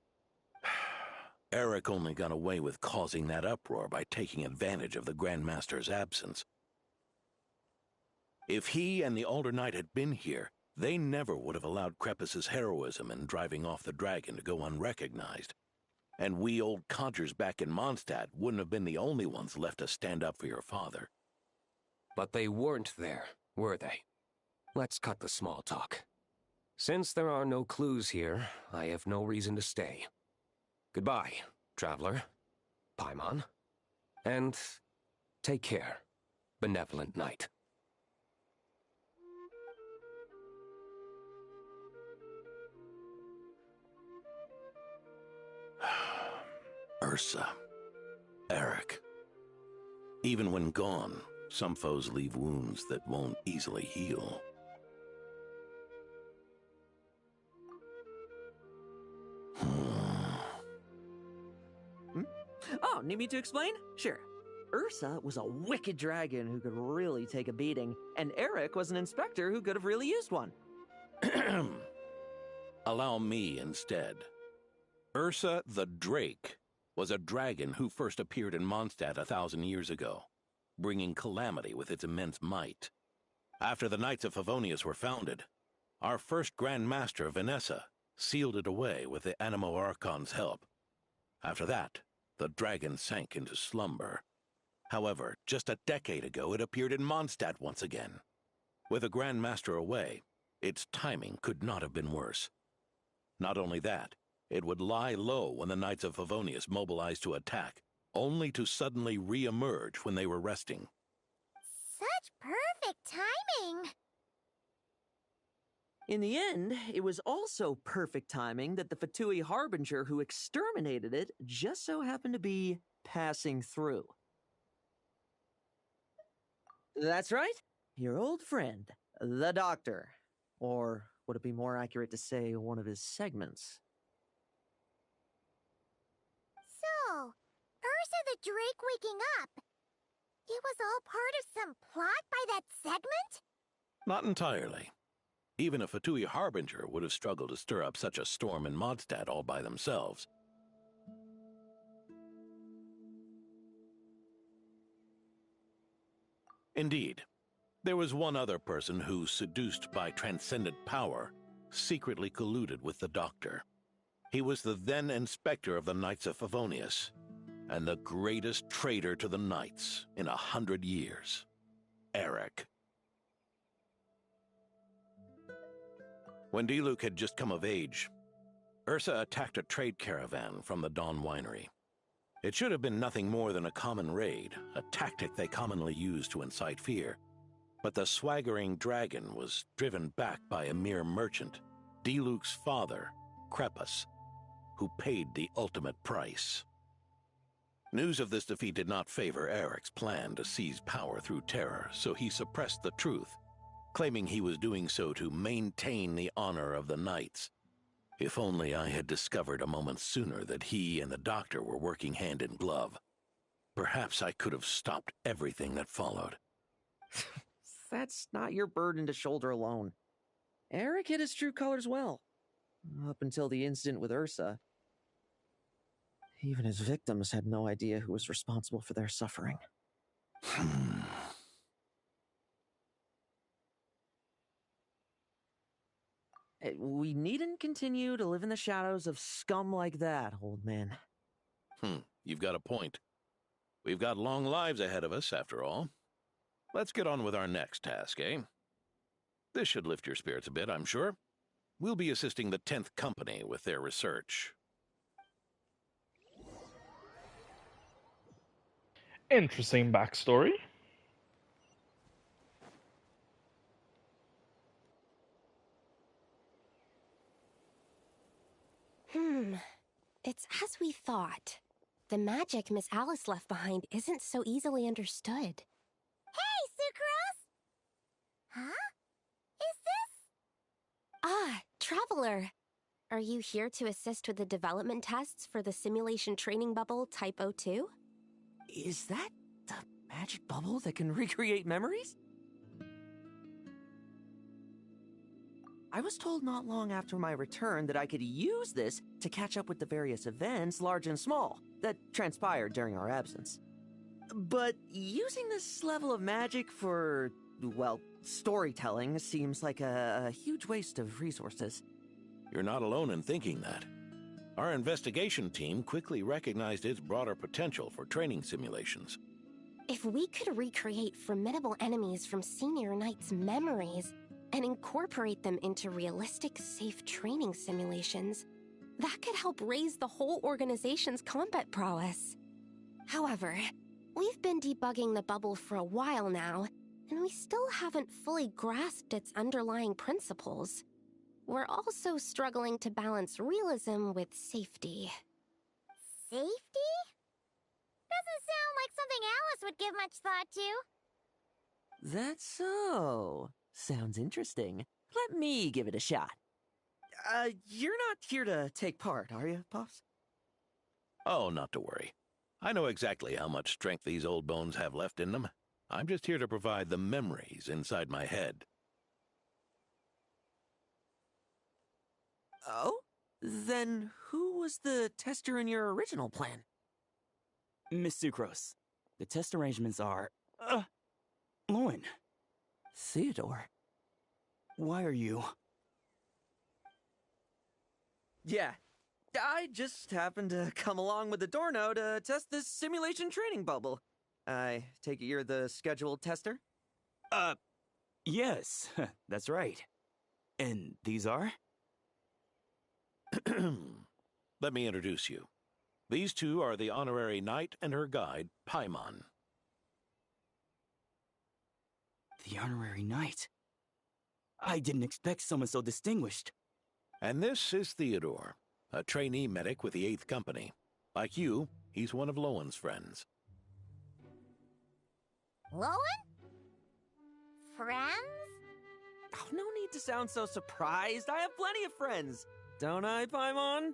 Eric only got away with causing that uproar by taking advantage of the Grandmaster's absence. If he and the Alder Knight had been here, they never would have allowed Krepus's heroism in driving off the dragon to go unrecognized. And we old codgers back in Mondstadt wouldn't have been the only ones left to stand up for your father. But they weren't there, were they? Let's cut the small talk. Since there are no clues here, I have no reason to stay. Goodbye, traveler, Paimon, and take care, benevolent knight. Ursa. Eric. Even when gone, some foes leave wounds that won't easily heal. Oh, need me to explain? Sure. Ursa was a wicked dragon who could really take a beating, and Eric was an inspector who could have really used one. Allow me instead. Ursa the Drake was a dragon who first appeared in Mondstadt 1,000 years ago, bringing calamity with its immense might. After the Knights of Favonius were founded, our first Grand Master, Vanessa, sealed it away with the Animo Archon's help. After that, the dragon sank into slumber. However, just a decade ago, it appeared in Mondstadt once again. With the Grand Master away, its timing could not have been worse. Not only that, it would lie low when the Knights of Favonius mobilized to attack, only to suddenly re-emerge when they were resting. Such perfect timing! In the end, it was also perfect timing that the Fatui Harbinger who exterminated it just so happened to be passing through. That's right, your old friend, the Doctor. Or would it be more accurate to say one of his segments? So, Ursa the Drake waking up. It was all part of some plot by that segment? Not entirely. Even a Fatui Harbinger would have struggled to stir up such a storm in Mondstadt all by themselves. Indeed, there was one other person who, seduced by transcendent power, secretly colluded with the Doctor. He was the then Inspector of the Knights of Favonius, and the greatest traitor to the Knights in 100 years, Eric. When Diluc had just come of age, Ursa attacked a trade caravan from the Dawn Winery. It should have been nothing more than a common raid, a tactic they commonly use to incite fear. But the swaggering dragon was driven back by a mere merchant, Diluc's father, Crepus, who paid the ultimate price. News of this defeat did not favor Eric's plan to seize power through terror, so he suppressed the truth, claiming he was doing so to maintain the honor of the Knights. If only I had discovered a moment sooner that he and the Doctor were working hand in glove. Perhaps I could have stopped everything that followed. That's not your burden to shoulder alone. Eric hid his true colors well. Up until the incident with Ursa. Even his victims had no idea who was responsible for their suffering. We needn't continue to live in the shadows of scum like that, old man. You've got a point. We've got long lives ahead of us, after all. Let's get on with our next task, eh? This should lift your spirits a bit, I'm sure. We'll be assisting the 10th Company with their research. Interesting backstory. It's as we thought. The magic Miss Alice left behind isn't so easily understood. Hey, Sucrose! Huh? Is this? Ah, Traveler. Are you here to assist with the development tests for the simulation training bubble Type 02? Is that the magic bubble that can recreate memories? I was told not long after my return that I could use this to catch up with the various events, large and small, that transpired during our absence. But using this level of magic for, well, storytelling seems like a huge waste of resources. You're not alone in thinking that. Our investigation team quickly recognized its broader potential for training simulations. If we could recreate formidable enemies from Senior Knight's memories, and incorporate them into realistic, safe training simulations, that could help raise the whole organization's combat prowess. However, we've been debugging the bubble for a while now, and we still haven't fully grasped its underlying principles. We're also struggling to balance realism with safety. Safety? Doesn't sound like something Alice would give much thought to. That's so. Sounds interesting. Let me give it a shot. You're not here to take part, are you, Pops? Oh, not to worry. I know exactly how much strength these old bones have left in them. I'm just here to provide the memories inside my head. Oh? Then who was the tester in your original plan? Miss Sucrose. The test arrangements are... Lohan. Theodore. Why are you... Yeah, I just happened to come along with the Dorno to test this simulation training bubble. I take it you're the scheduled tester? Yes, that's right. And these are? Let me introduce you. These two are the honorary knight and her guide, Paimon. The honorary knight? I didn't expect someone so distinguished. And this is Theodore, a trainee medic with the 8th Company. Like you, he's one of Lohan's friends. Lohan? Friends? Oh, no need to sound so surprised. I have plenty of friends. Don't I, Paimon?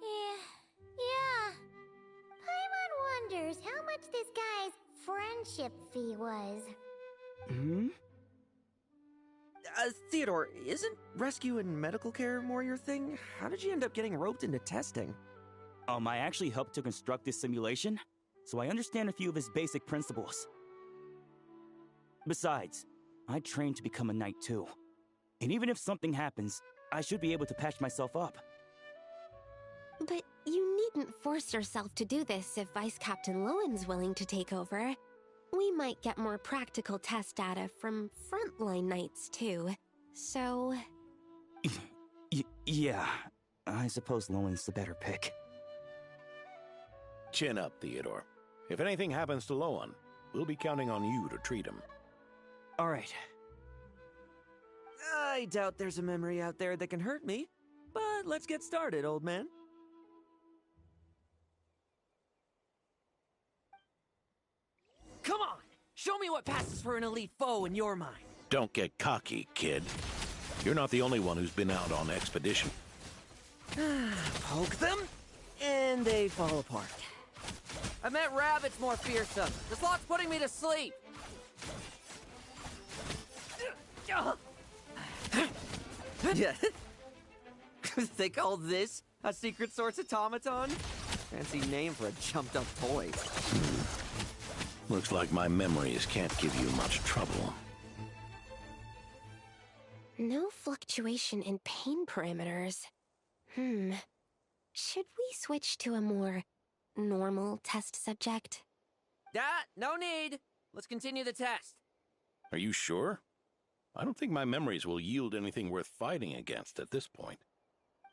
Yeah. Paimon wonders how much this guy's friendship fee was. Hmm? Theodore, isn't rescue and medical care more your thing? How did you end up getting roped into testing? I actually helped to construct this simulation, so I understand a few of his basic principles. Besides, I trained to become a knight too. And even if something happens, I should be able to patch myself up. But you needn't force yourself to do this if Vice Captain Lohan's willing to take over. We might get more practical test data from frontline knights too, so... Yeah, I suppose Lohan's the better pick. Chin up, Theodore. If anything happens to Lohan, we'll be counting on you to treat him. All right. I doubt there's a memory out there that can hurt me, but let's get started, old man. Come on! Show me what passes for an elite foe in your mind. Don't get cocky, kid. You're not the only one who's been out on expedition. Poke them, and they fall apart. I met rabbits more fearsome. This lot's putting me to sleep. Yeah. They call this a secret source automaton? Fancy name for a jumped up toy. Looks like my memories can't give you much trouble. No fluctuation in pain parameters. Should we switch to a more normal test subject? No need. Let's continue the test. Are you sure? I don't think my memories will yield anything worth fighting against at this point.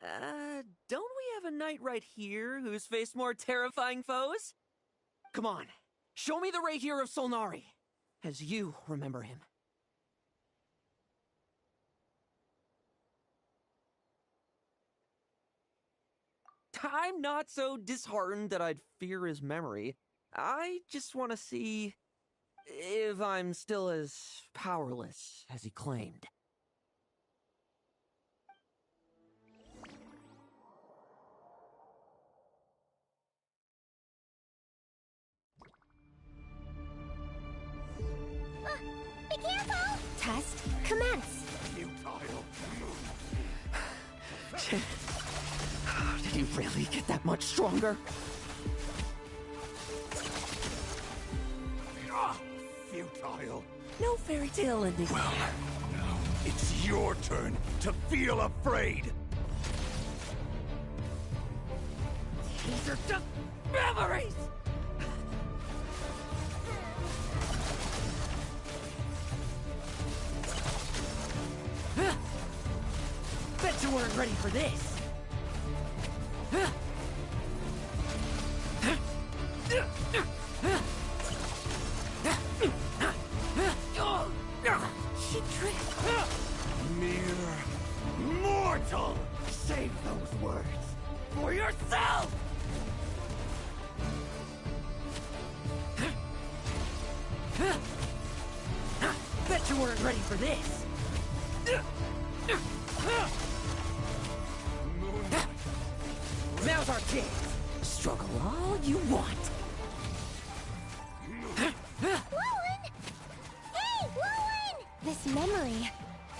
Don't we have a knight right here who's faced more terrifying foes? Come on, show me the Rahir of Solnari, as you remember him. I'm not so disheartened that I'd fear his memory. I just want to see if I'm still as powerless as he claimed. Be careful! Test commence. Did you really get that much stronger? Futile. No fairy tale ending. Well, now it's your turn to feel afraid. These are just memories! weren't ready for this. She tricked. Mere mortal! Save those words for yourself! Bet you weren't ready for this. Now's our chance. Struggle all you want. Lohan! Hey, Lohan! This memory.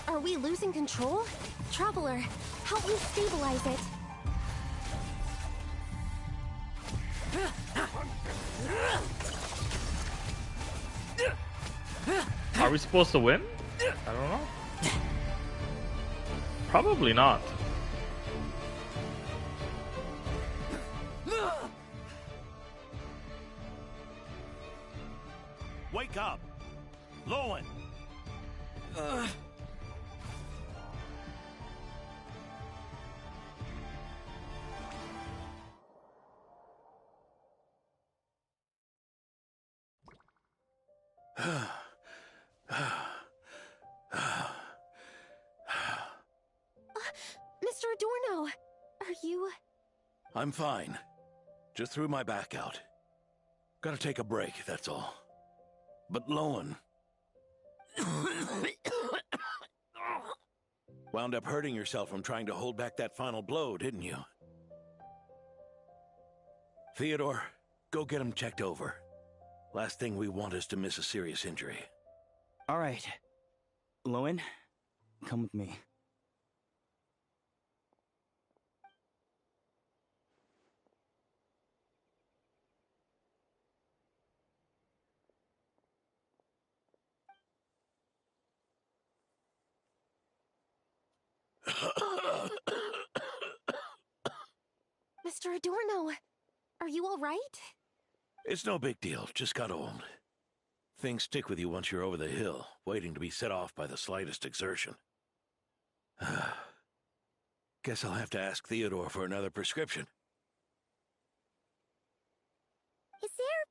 Are we losing control? Traveler, help me stabilize it. Are we supposed to win? I don't know. Probably not. Wake up! Lohan! Mr. Adorno, are you... I'm fine. Just threw my back out. Gotta take a break, that's all. But Lohan... wound up hurting yourself from trying to hold back that final blow, didn't you? Theodore, go get him checked over. Last thing we want is to miss a serious injury. All right. Lohan, come with me. Mr. Adorno, are you all right? It's no big deal, just got old. Things stick with you once you're over the hill, waiting to be set off by the slightest exertion. Guess I'll have to ask Theodore for another prescription. Is there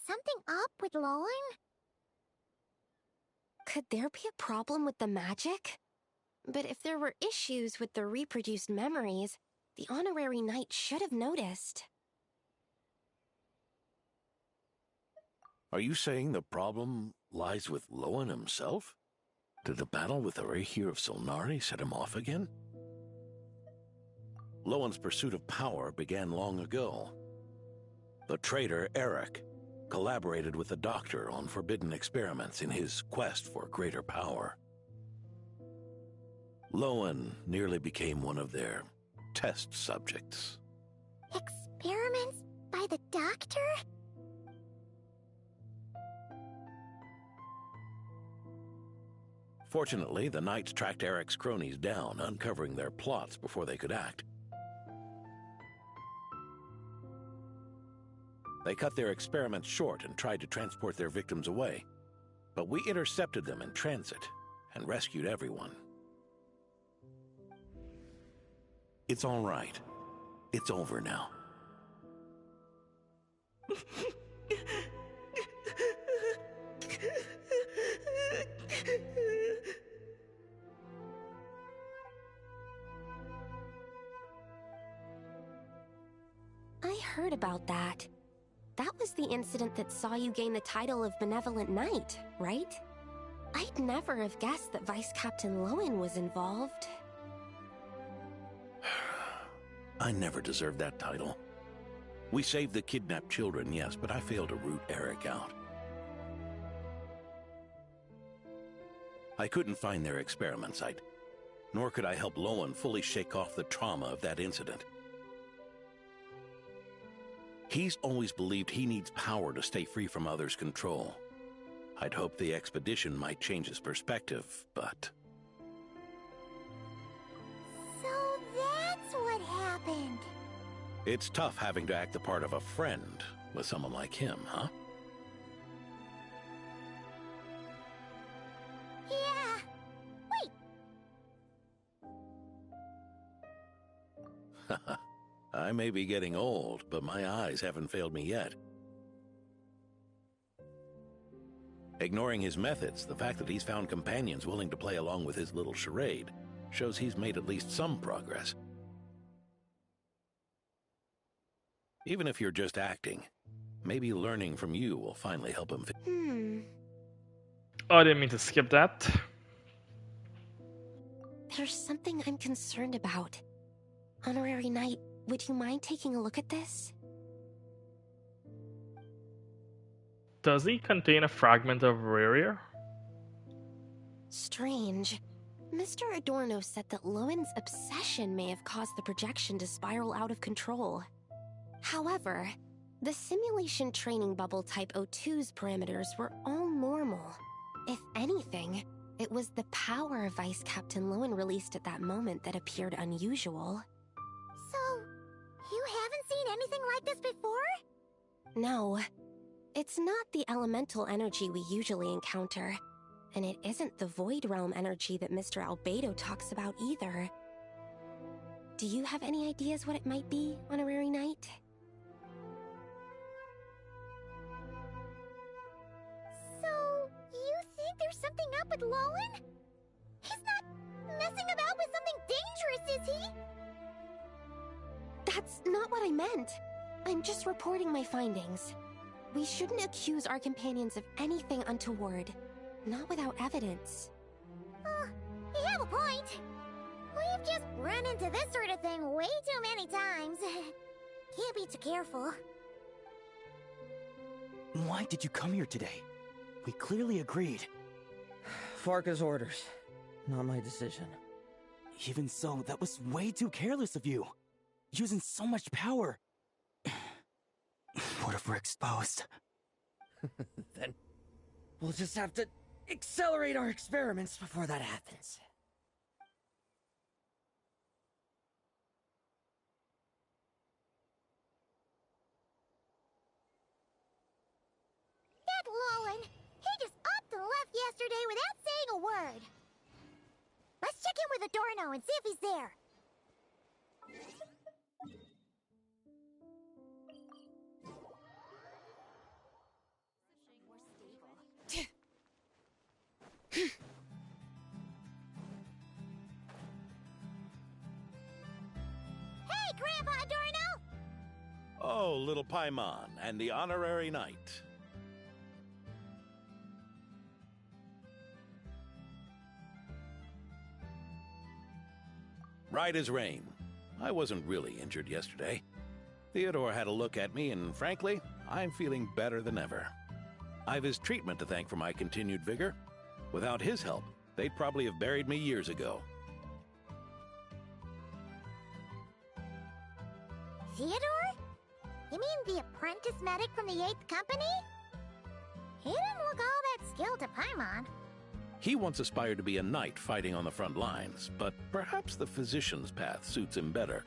something up with Lohan? Could there be a problem with the magic? But if there were issues with the reproduced memories, the honorary knight should have noticed. Are you saying the problem lies with Lohan himself? Did the battle with the Reihir of Solnari set him off again? Lohan's pursuit of power began long ago. The traitor, Eric, collaborated with the Doctor on forbidden experiments in his quest for greater power. Lohan nearly became one of their test subjects. Experiments by the Doctor? Fortunately, the Knights tracked Eric's cronies down, uncovering their plots before they could act. They cut their experiments short and tried to transport their victims away, but we intercepted them in transit and rescued everyone. It's all right. It's over now. I heard about that. That was the incident that saw you gain the title of Benevolent Knight, right? I'd never have guessed that Vice Captain Lohan was involved. I never deserved that title. We saved the kidnapped children, yes, but I failed to root Eric out. I couldn't find their experiment site, nor could I help Lohan fully shake off the trauma of that incident. He's always believed he needs power to stay free from others' control. I'd hoped the expedition might change his perspective, but... So that's what happened. It's tough having to act the part of a friend with someone like him, huh? Yeah. Wait. I may be getting old, but my eyes haven't failed me yet. Ignoring his methods, the fact that he's found companions willing to play along with his little charade shows he's made at least some progress. Even if you're just acting, maybe learning from you will finally help him. Oh, I didn't mean to skip that. There's something I'm concerned about. Honorary Knight, would you mind taking a look at this? Does he contain a fragment of Rarier? Strange. Mr. Adorno said that Lohan's obsession may have caused the projection to spiral out of control. However, the simulation training bubble Type O2's parameters were all normal. If anything, it was the power Vice Captain Lohan released at that moment that appeared unusual. So, you haven't seen anything like this before? No. It's not the elemental energy we usually encounter, and it isn't the Void Realm energy that Mr. Albedo talks about either. Do you have any ideas what it might be, Honorary Knight? So, you think there's something up with Lohan? He's not messing about with something dangerous, is he? That's not what I meant. I'm just reporting my findings. We shouldn't accuse our companions of anything untoward. Not without evidence. You have a point. We've just run into this sort of thing way too many times. Can't be too careful. Why did you come here today? We clearly agreed. Farka's orders. Not my decision. Even so, that was way too careless of you. Using so much power. What if we're exposed? Then we'll just have to accelerate our experiments before that happens. That Lohan, he just upped and left yesterday without saying a word. Let's check in with Adorno and see if he's there. Hey, Grandpa Adorno! Oh, little Paimon and the Honorary Knight. Right as rain. I wasn't really injured yesterday. Theodore had a look at me, and frankly, I'm feeling better than ever. I've his treatment to thank for my continued vigor. Without his help, they'd probably have buried me years ago. Theodore? You mean the apprentice medic from the 8th Company? He didn't look all that skilled to Paimon. He once aspired to be a knight fighting on the front lines, but perhaps the physician's path suits him better.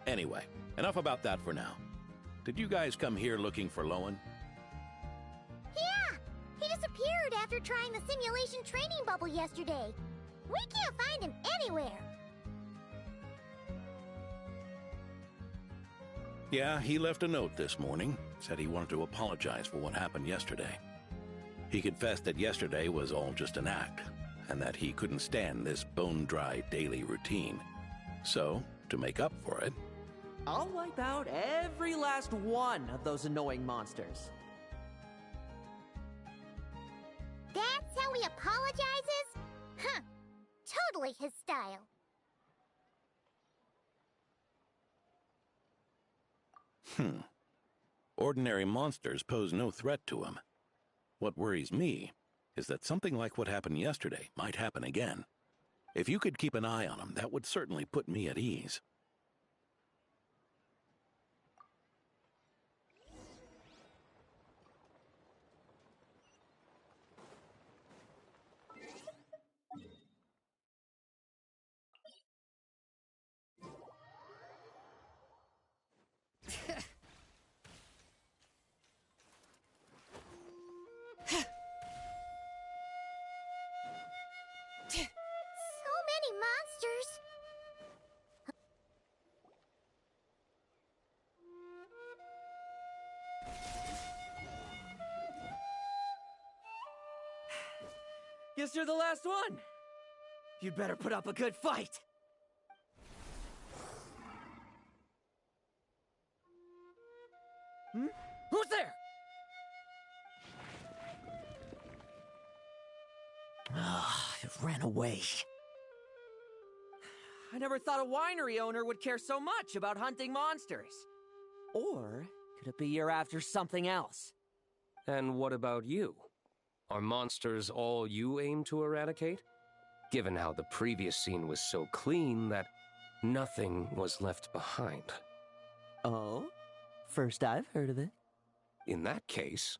Anyway, enough about that for now. Did you guys come here looking for Lohan? Yeah! He disappeared after trying the simulation training bubble yesterday. We can't find him anywhere. Yeah, he left a note this morning. Said he wanted to apologize for what happened yesterday. He confessed that yesterday was all just an act, and that he couldn't stand this bone-dry daily routine. So, to make up for it, I'll wipe out every last one of those annoying monsters. That's how he apologizes? Huh. Totally his style. Ordinary monsters pose no threat to him. What worries me is that something like what happened yesterday might happen again. If you could keep an eye on him, that would certainly put me at ease. So many monsters. Guess you're the last one. You'd better put up a good fight. Hmm? Who's there? It ran away. I never thought a winery owner would care so much about hunting monsters. Or could it be you're after something else? And what about you? Are monsters all you aim to eradicate? Given how the previous scene was so clean that nothing was left behind. Oh? First I've heard of it. In that case,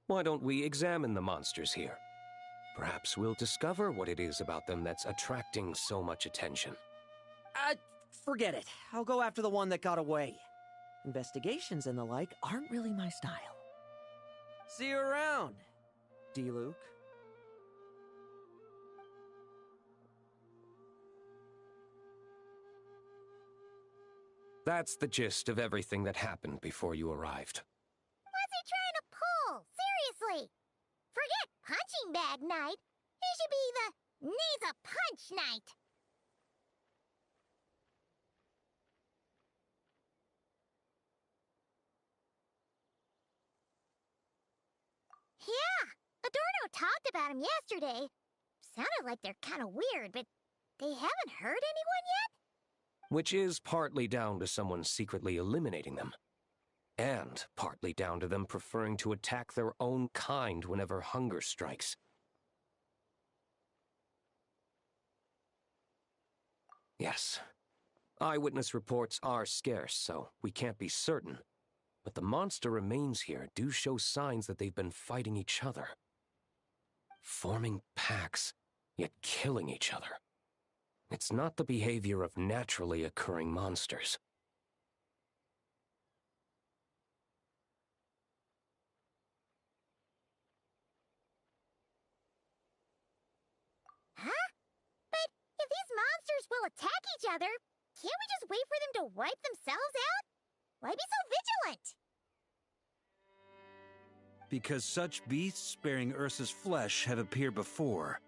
why don't we examine the monsters here? Perhaps we'll discover what it is about them that's attracting so much attention. Forget it. I'll go after the one that got away. Investigations and the like aren't really my style. See you around, D-Luke. That's the gist of everything that happened before you arrived. What's he trying to pull? Seriously! Forget punching bag night. It should be the needs a punch night. Yeah, Adorno talked about him yesterday. Sounded like they're kind of weird, but they haven't hurt anyone yet? Which is partly down to someone secretly eliminating them. And partly down to them preferring to attack their own kind whenever hunger strikes. Yes. Eyewitness reports are scarce, so we can't be certain. But the monster remains here do show signs that they've been fighting each other. Forming packs, yet killing each other. It's not the behavior of naturally occurring monsters. Huh? But if these monsters will attack each other, can't we just wait for them to wipe themselves out? Why be so vigilant? Because such beasts bearing Ursa's flesh have appeared before.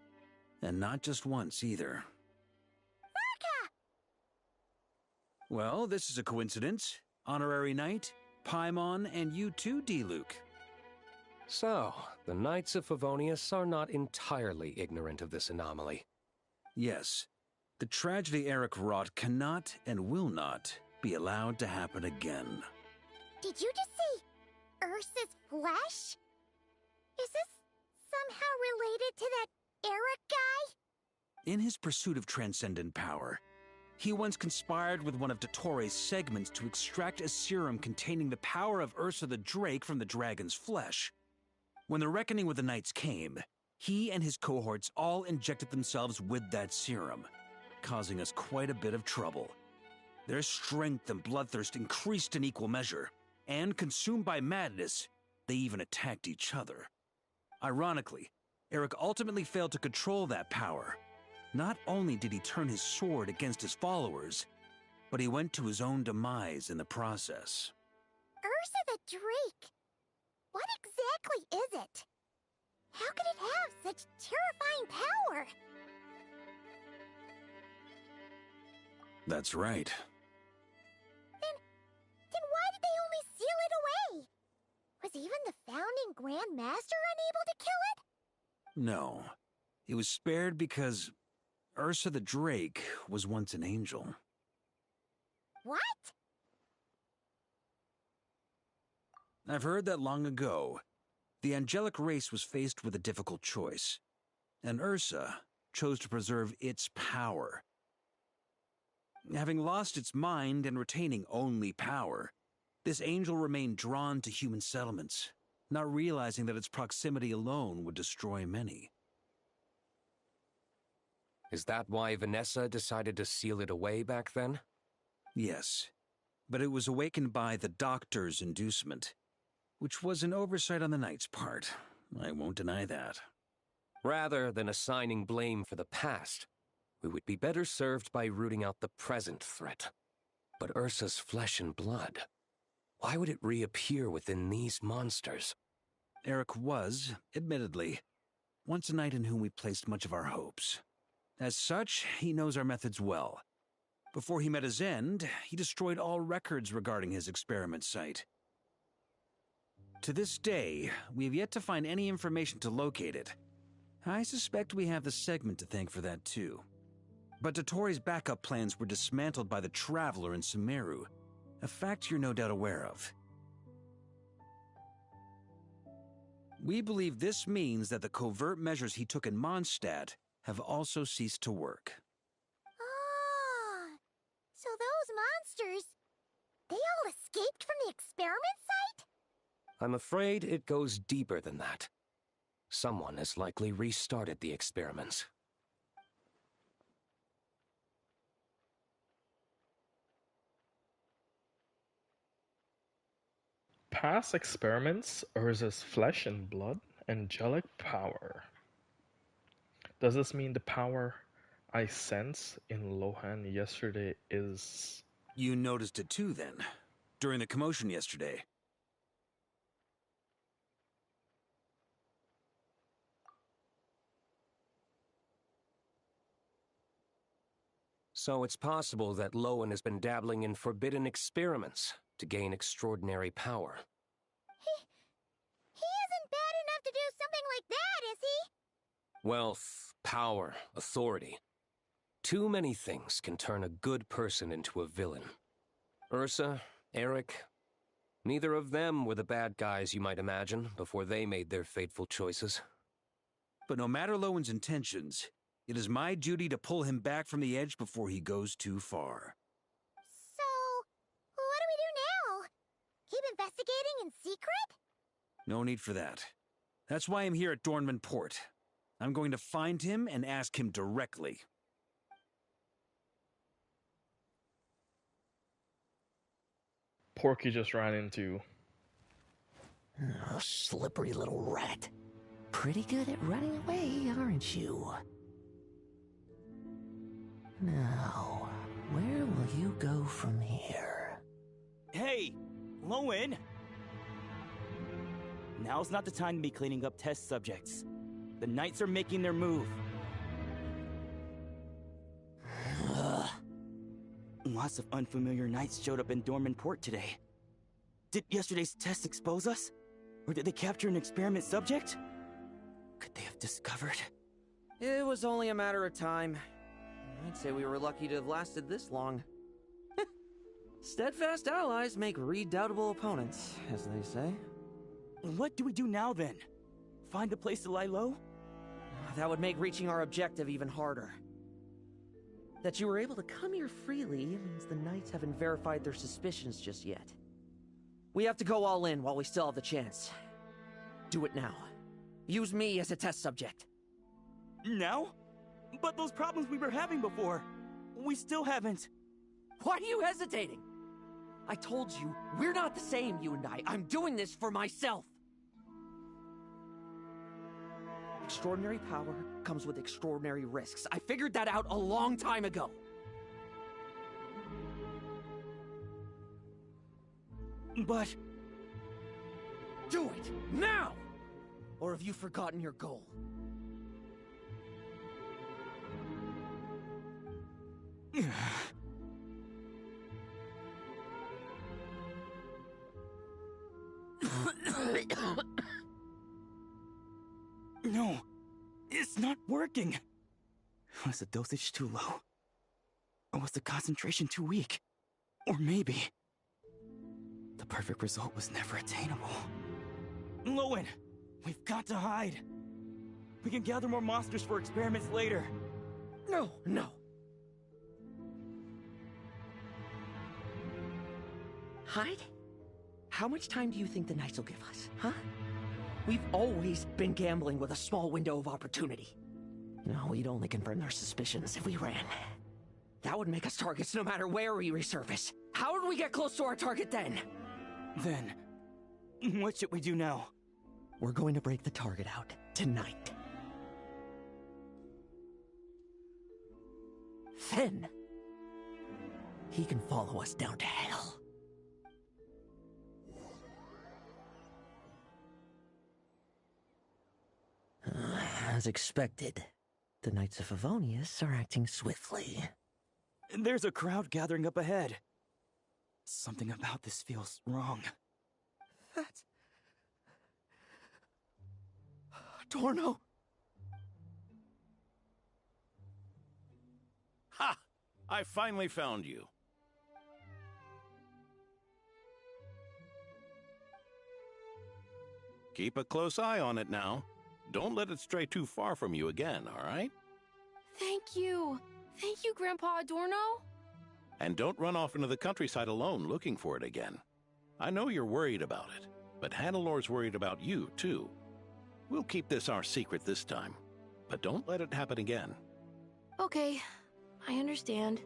And not just once, either. Varka! Well, this is a coincidence. Honorary Knight, Paimon, and you too, D-Luke. So, the Knights of Favonius are not entirely ignorant of this anomaly. Yes. The tragedy Eric wrought cannot and will not be allowed to happen again. Did you just say Ursa's flesh? Is this somehow related to that Eric guy? In his pursuit of transcendent power, he once conspired with one of Dottores' segments to extract a serum containing the power of Ursa the Drake from the dragon's flesh. When the reckoning with the Knights came, he and his cohorts all injected themselves with that serum, causing us quite a bit of trouble. Their strength and bloodthirst increased in equal measure, and consumed by madness, they even attacked each other. Ironically, Eric ultimately failed to control that power. Not only did he turn his sword against his followers, but he went to his own demise in the process. Ursa the Drake? What exactly is it? How could it have such terrifying power? That's right. Then why did they only seal it away? Was even the founding Grand Master unable to kill it? No. It was spared because Ursa the Drake was once an angel. What? I've heard that long ago, the angelic race was faced with a difficult choice, and Ursa chose to preserve its power. Having lost its mind and retaining only power, this angel remained drawn to human settlements, not realizing that its proximity alone would destroy many. Is that why Vanessa decided to seal it away back then? Yes, but it was awakened by the Doctor's inducement, which was an oversight on the Knight's part. I won't deny that. Rather than assigning blame for the past, we would be better served by rooting out the present threat. But Ursa's flesh and blood, why would it reappear within these monsters? Eric was, admittedly, once a knight in whom we placed much of our hopes. As such, he knows our methods well. Before he met his end, he destroyed all records regarding his experiment site. To this day, we have yet to find any information to locate it. I suspect we have the segment to thank for that too. But Dotori's backup plans were dismantled by the Traveler in Sumeru, a fact you're no doubt aware of. We believe this means that the covert measures he took in Mondstadt have also ceased to work. Ah, so those monsters, they all escaped from the experiment site? I'm afraid it goes deeper than that. Someone has likely restarted the experiments. Past experiments, Urza's flesh and blood, angelic power. Does this mean the power I sense in Lohan yesterday is... You noticed it too, then, during the commotion yesterday. So it's possible that Lohan has been dabbling in forbidden experiments to gain extraordinary power. He isn't bad enough to do something like that, is he? Wealth, power, authority. Too many things can turn a good person into a villain. Ursa, Eric, neither of them were the bad guys you might imagine before they made their fateful choices. But no matter Lohan's intentions, it is my duty to pull him back from the edge before he goes too far. So, what do we do now? Keep investigating in secret? No need for that. That's why I'm here at Dornman Port. I'm going to find him and ask him directly. Porky just ran into... Oh, slippery little rat. Pretty good at running away, aren't you? Now, where will you go from here? Hey, Lohan! Now's not the time to be cleaning up test subjects. The Knights are making their move. Lots of unfamiliar Knights showed up in Dorman Port today. Did yesterday's test expose us? Or did they capture an experiment subject? Could they have discovered? It was only a matter of time. I'd say we were lucky to have lasted this long. Steadfast allies make redoubtable opponents, as they say. What do we do now, then? Find a place to lie low? That would make reaching our objective even harder. That you were able to come here freely means the Knights haven't verified their suspicions just yet. We have to go all in while we still have the chance. Do it now. Use me as a test subject. Now? But those problems we were having before, we still haven't. Why are you hesitating? I told you, we're not the same, you and I. I'm doing this for myself. Extraordinary power comes with extraordinary risks. I figured that out a long time ago. But... Do it, now! Or have you forgotten your goal? No, it's not working. Was the dosage too low? Or was the concentration too weak? Or maybe... the perfect result was never attainable. Lohan, we've got to hide. We can gather more monsters for experiments later. No. Hide? How much time do you think the Knights will give us, huh? We've always been gambling with a small window of opportunity. No, we'd only confirm their suspicions if we ran. That would make us targets no matter where we resurface. How would we get close to our target then? Then, what should we do now? We're going to break the target out tonight. Then, he can follow us down to hell. As expected, the Knights of Favonius are acting swiftly. There's a crowd gathering up ahead. Something about this feels wrong. That's... Dorno! Ha! I finally found you. Keep a close eye on it now. Don't let it stray too far from you again, all right? Thank you. Thank you, Grandpa Adorno. And don't run off into the countryside alone looking for it again. I know you're worried about it, but Hannelor's worried about you, too. We'll keep this our secret this time, but don't let it happen again. Okay, I understand.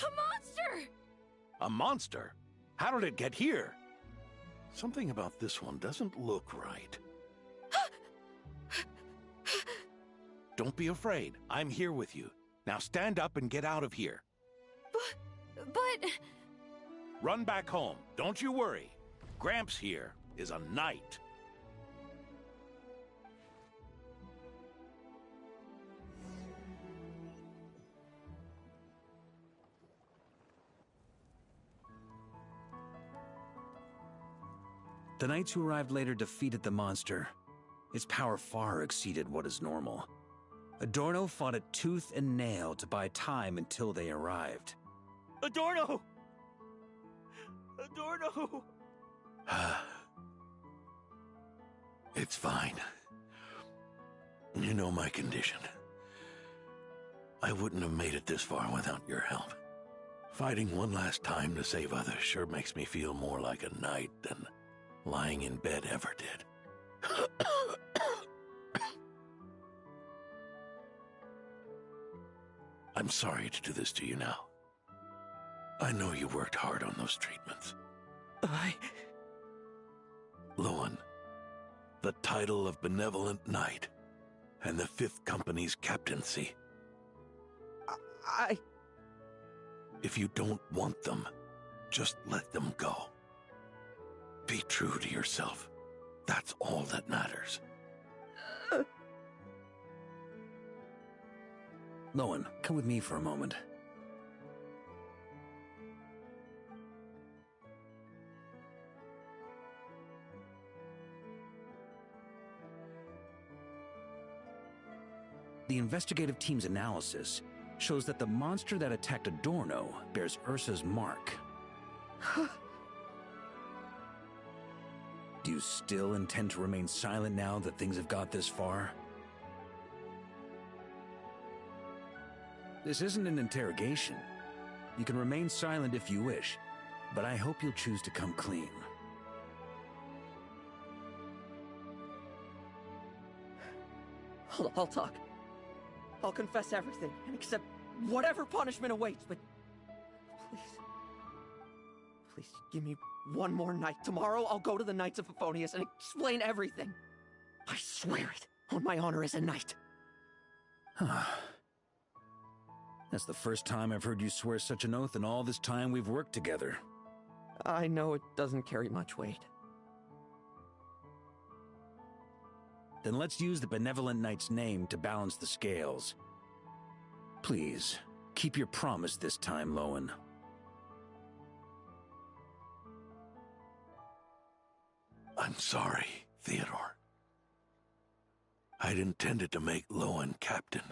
A monster! A monster? How did it get here? Something about this one doesn't look right. Don't be afraid. I'm here with you. Now stand up and get out of here. But... Run back home. Don't you worry. Gramps here is a knight. The knights who arrived later defeated the monster. Its power far exceeded what is normal. Adorno fought it tooth and nail to buy time until they arrived. Adorno! Adorno! It's fine. You know my condition. I wouldn't have made it this far without your help. Fighting one last time to save others sure makes me feel more like a knight than lying in bed ever did. I'm sorry to do this to you now. I know you worked hard on those treatments. Lohan, the title of Benevolent Knight and the 5th Company's captaincy. If you don't want them, just let them go. Be true to yourself. That's all that matters. Lohan, come with me for a moment. The investigative team's analysis shows that the monster that attacked Adorno bears Ursa's mark. Do you still intend to remain silent now that things have got this far? This isn't an interrogation. You can remain silent if you wish, but I hope you'll choose to come clean. I'll talk. I'll confess everything and accept whatever punishment awaits, but please give me one more night. Tomorrow I'll go to the Knights of Favonius and explain everything. I swear it on my honor as a knight. That's the first time I've heard you swear such an oath in all this time we've worked together. I know it doesn't carry much weight. Then let's use the Benevolent Knight's name to balance the scales. Please, keep your promise this time, Lohan. I'm sorry, Theodore. I'd intended to make Lohan captain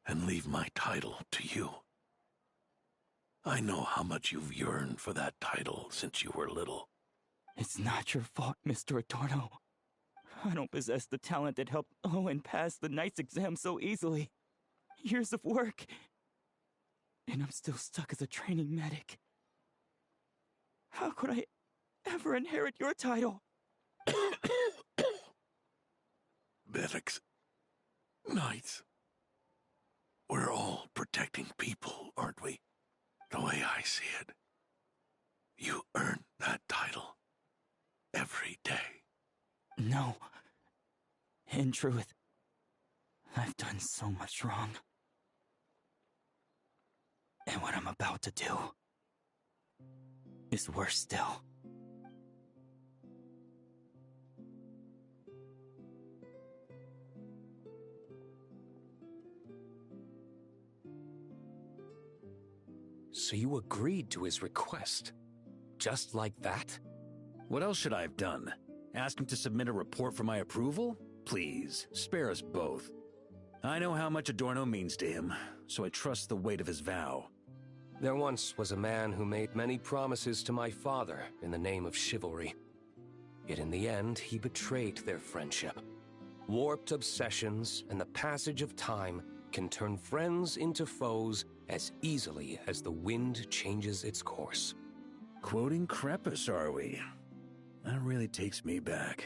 and leave my title to you. I know how much you've yearned for that title since you were little. It's not your fault, Mr. Adorno. I don't possess the talent that helped Owen pass the Knight's exam so easily. Years of work. And I'm still stuck as a training medic. How could I ever inherit your title? Medics, knights, we're all protecting people, aren't we? The way I see it. You earn that title every day. No. In truth, I've done so much wrong. And what I'm about to do is worse still. So you agreed to his request? Just like that? What else should I have done? Ask him to submit a report for my approval? Please, spare us both. I know how much Adorno means to him, so I trust the weight of his vow. There once was a man who made many promises to my father in the name of chivalry. Yet in the end, he betrayed their friendship. Warped obsessions and the passage of time can turn friends into foes as easily as the wind changes its course. Quoting Crepus, are we? That really takes me back.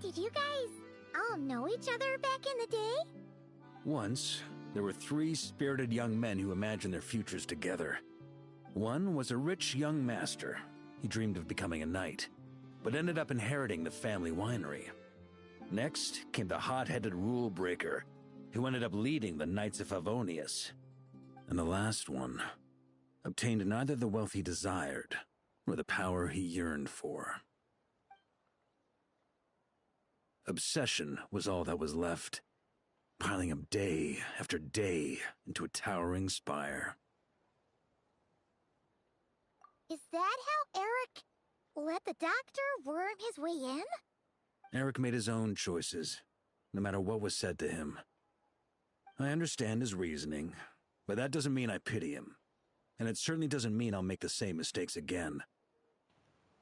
Did you guys all know each other back in the day? Once, there were 3 spirited young men who imagined their futures together. One was a rich young master. He dreamed of becoming a knight, but ended up inheriting the family winery. Next came the hot-headed rule breaker, who ended up leading the Knights of Favonius. And the last one obtained neither the wealth he desired, nor the power he yearned for. Obsession was all that was left, piling up day after day into a towering spire. Is that how Eric let the doctor worm his way in? Eric made his own choices, no matter what was said to him. I understand his reasoning, but that doesn't mean I pity him. And it certainly doesn't mean I'll make the same mistakes again.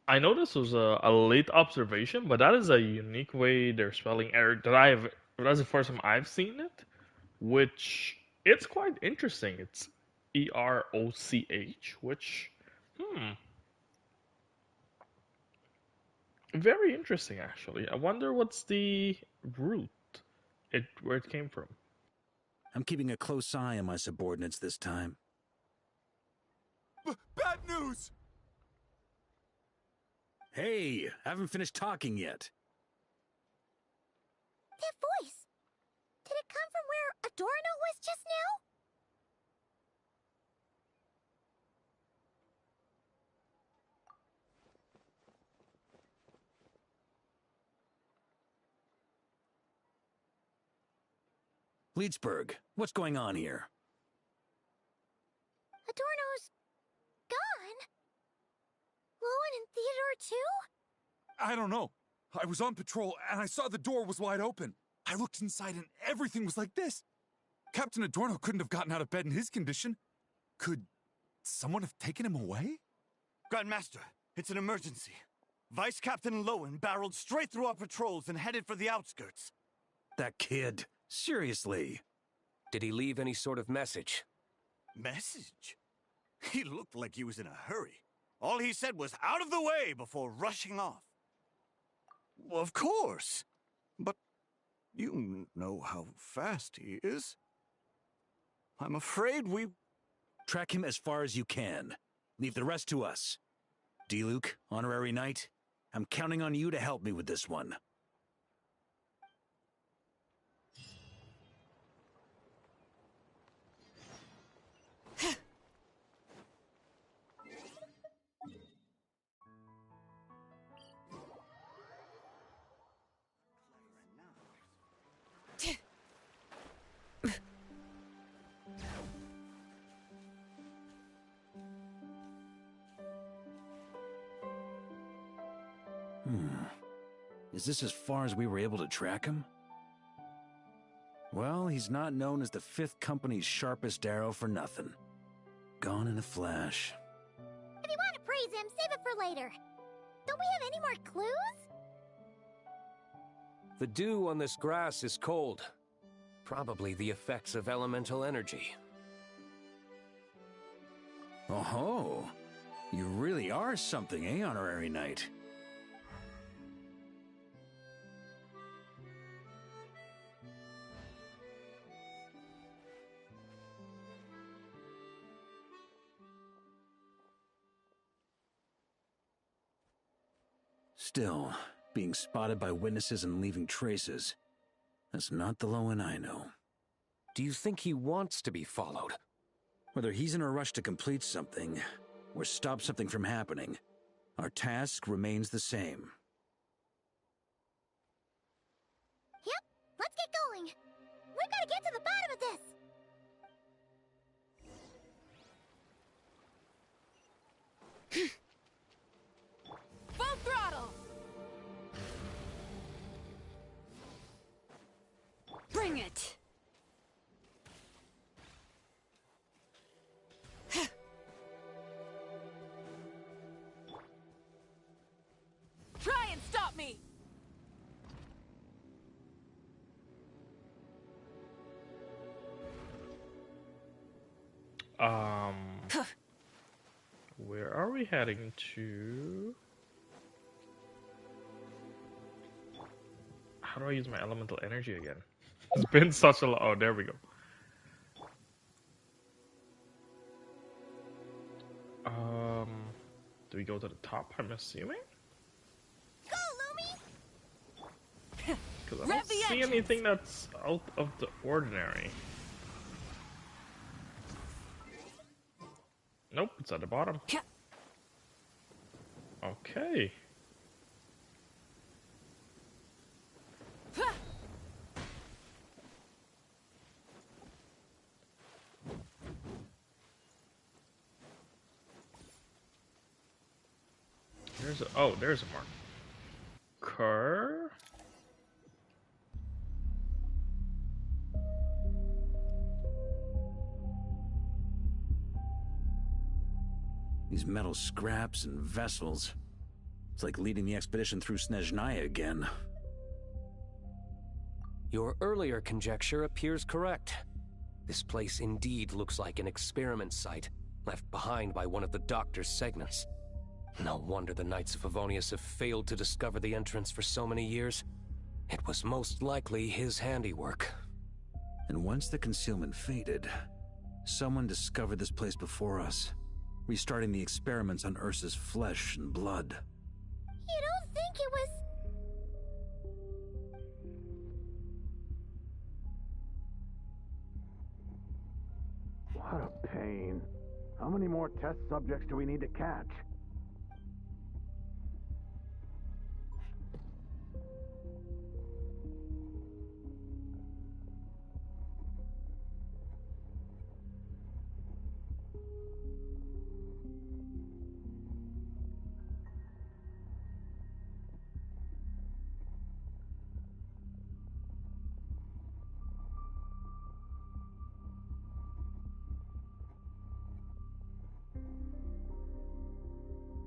I know this was a late observation, but that is a unique way they're spelling Eric that's the first time I've seen it, which it's quite interesting. It's Eroch, which, very interesting actually. I wonder what's the root, where it came from. I'm keeping a close eye on my subordinates this time. Bad news! Hey, haven't finished talking yet. That voice! Did it come from where Adorno was just now? Leedsburg, what's going on here? Adorno's gone? Lohan and Theodore too? I don't know. I was on patrol and I saw the door was wide open. I looked inside and everything was like this. Captain Adorno couldn't have gotten out of bed in his condition. Could someone have taken him away? Grandmaster, it's an emergency. Vice Captain Lohan barreled straight through our patrols and headed for the outskirts. That kid. Seriously. Did he leave any sort of message? Message? He looked like he was in a hurry. All he said was out of the way before rushing off. Well, of course. But you know how fast he is. I'm afraid we... Track him as far as you can. Leave the rest to us. D-Luke, honorary knight, I'm counting on you to help me with this one. Is this as far as we were able to track him? Well, he's not known as the 5th Company's sharpest arrow for nothing. Gone in a flash. If you want to praise him, save it for later. Don't we have any more clues? The dew on this grass is cold. Probably the effects of elemental energy. Oh-ho! You really are something, eh, honorary knight? Still, being spotted by witnesses and leaving traces, that's not the Lohan I know. Do you think he wants to be followed? Whether he's in a rush to complete something, or stop something from happening. Our task remains the same. Yep, let's get going. We've got to get to the bottom of this. Full throttle! Bring it! Try and stop me! Where are we heading to? How do I use my elemental energy again? It's been such a lot. Oh, there we go. Do we go to the top? I'm assuming. Go, Lumi! Because I don't see anything that's out of the ordinary. Nope, it's at the bottom. Okay. There's a marker. These metal scraps and vessels. It's like leading the expedition through Snezhnaya again. Your earlier conjecture appears correct. This place indeed looks like an experiment site, left behind by one of the Doctor's segments. No wonder the Knights of Favonius have failed to discover the entrance for so many years. It was most likely his handiwork. And once the concealment faded, someone discovered this place before us, restarting the experiments on Ursa's flesh and blood. You don't think it was... What a pain. How many more test subjects do we need to catch?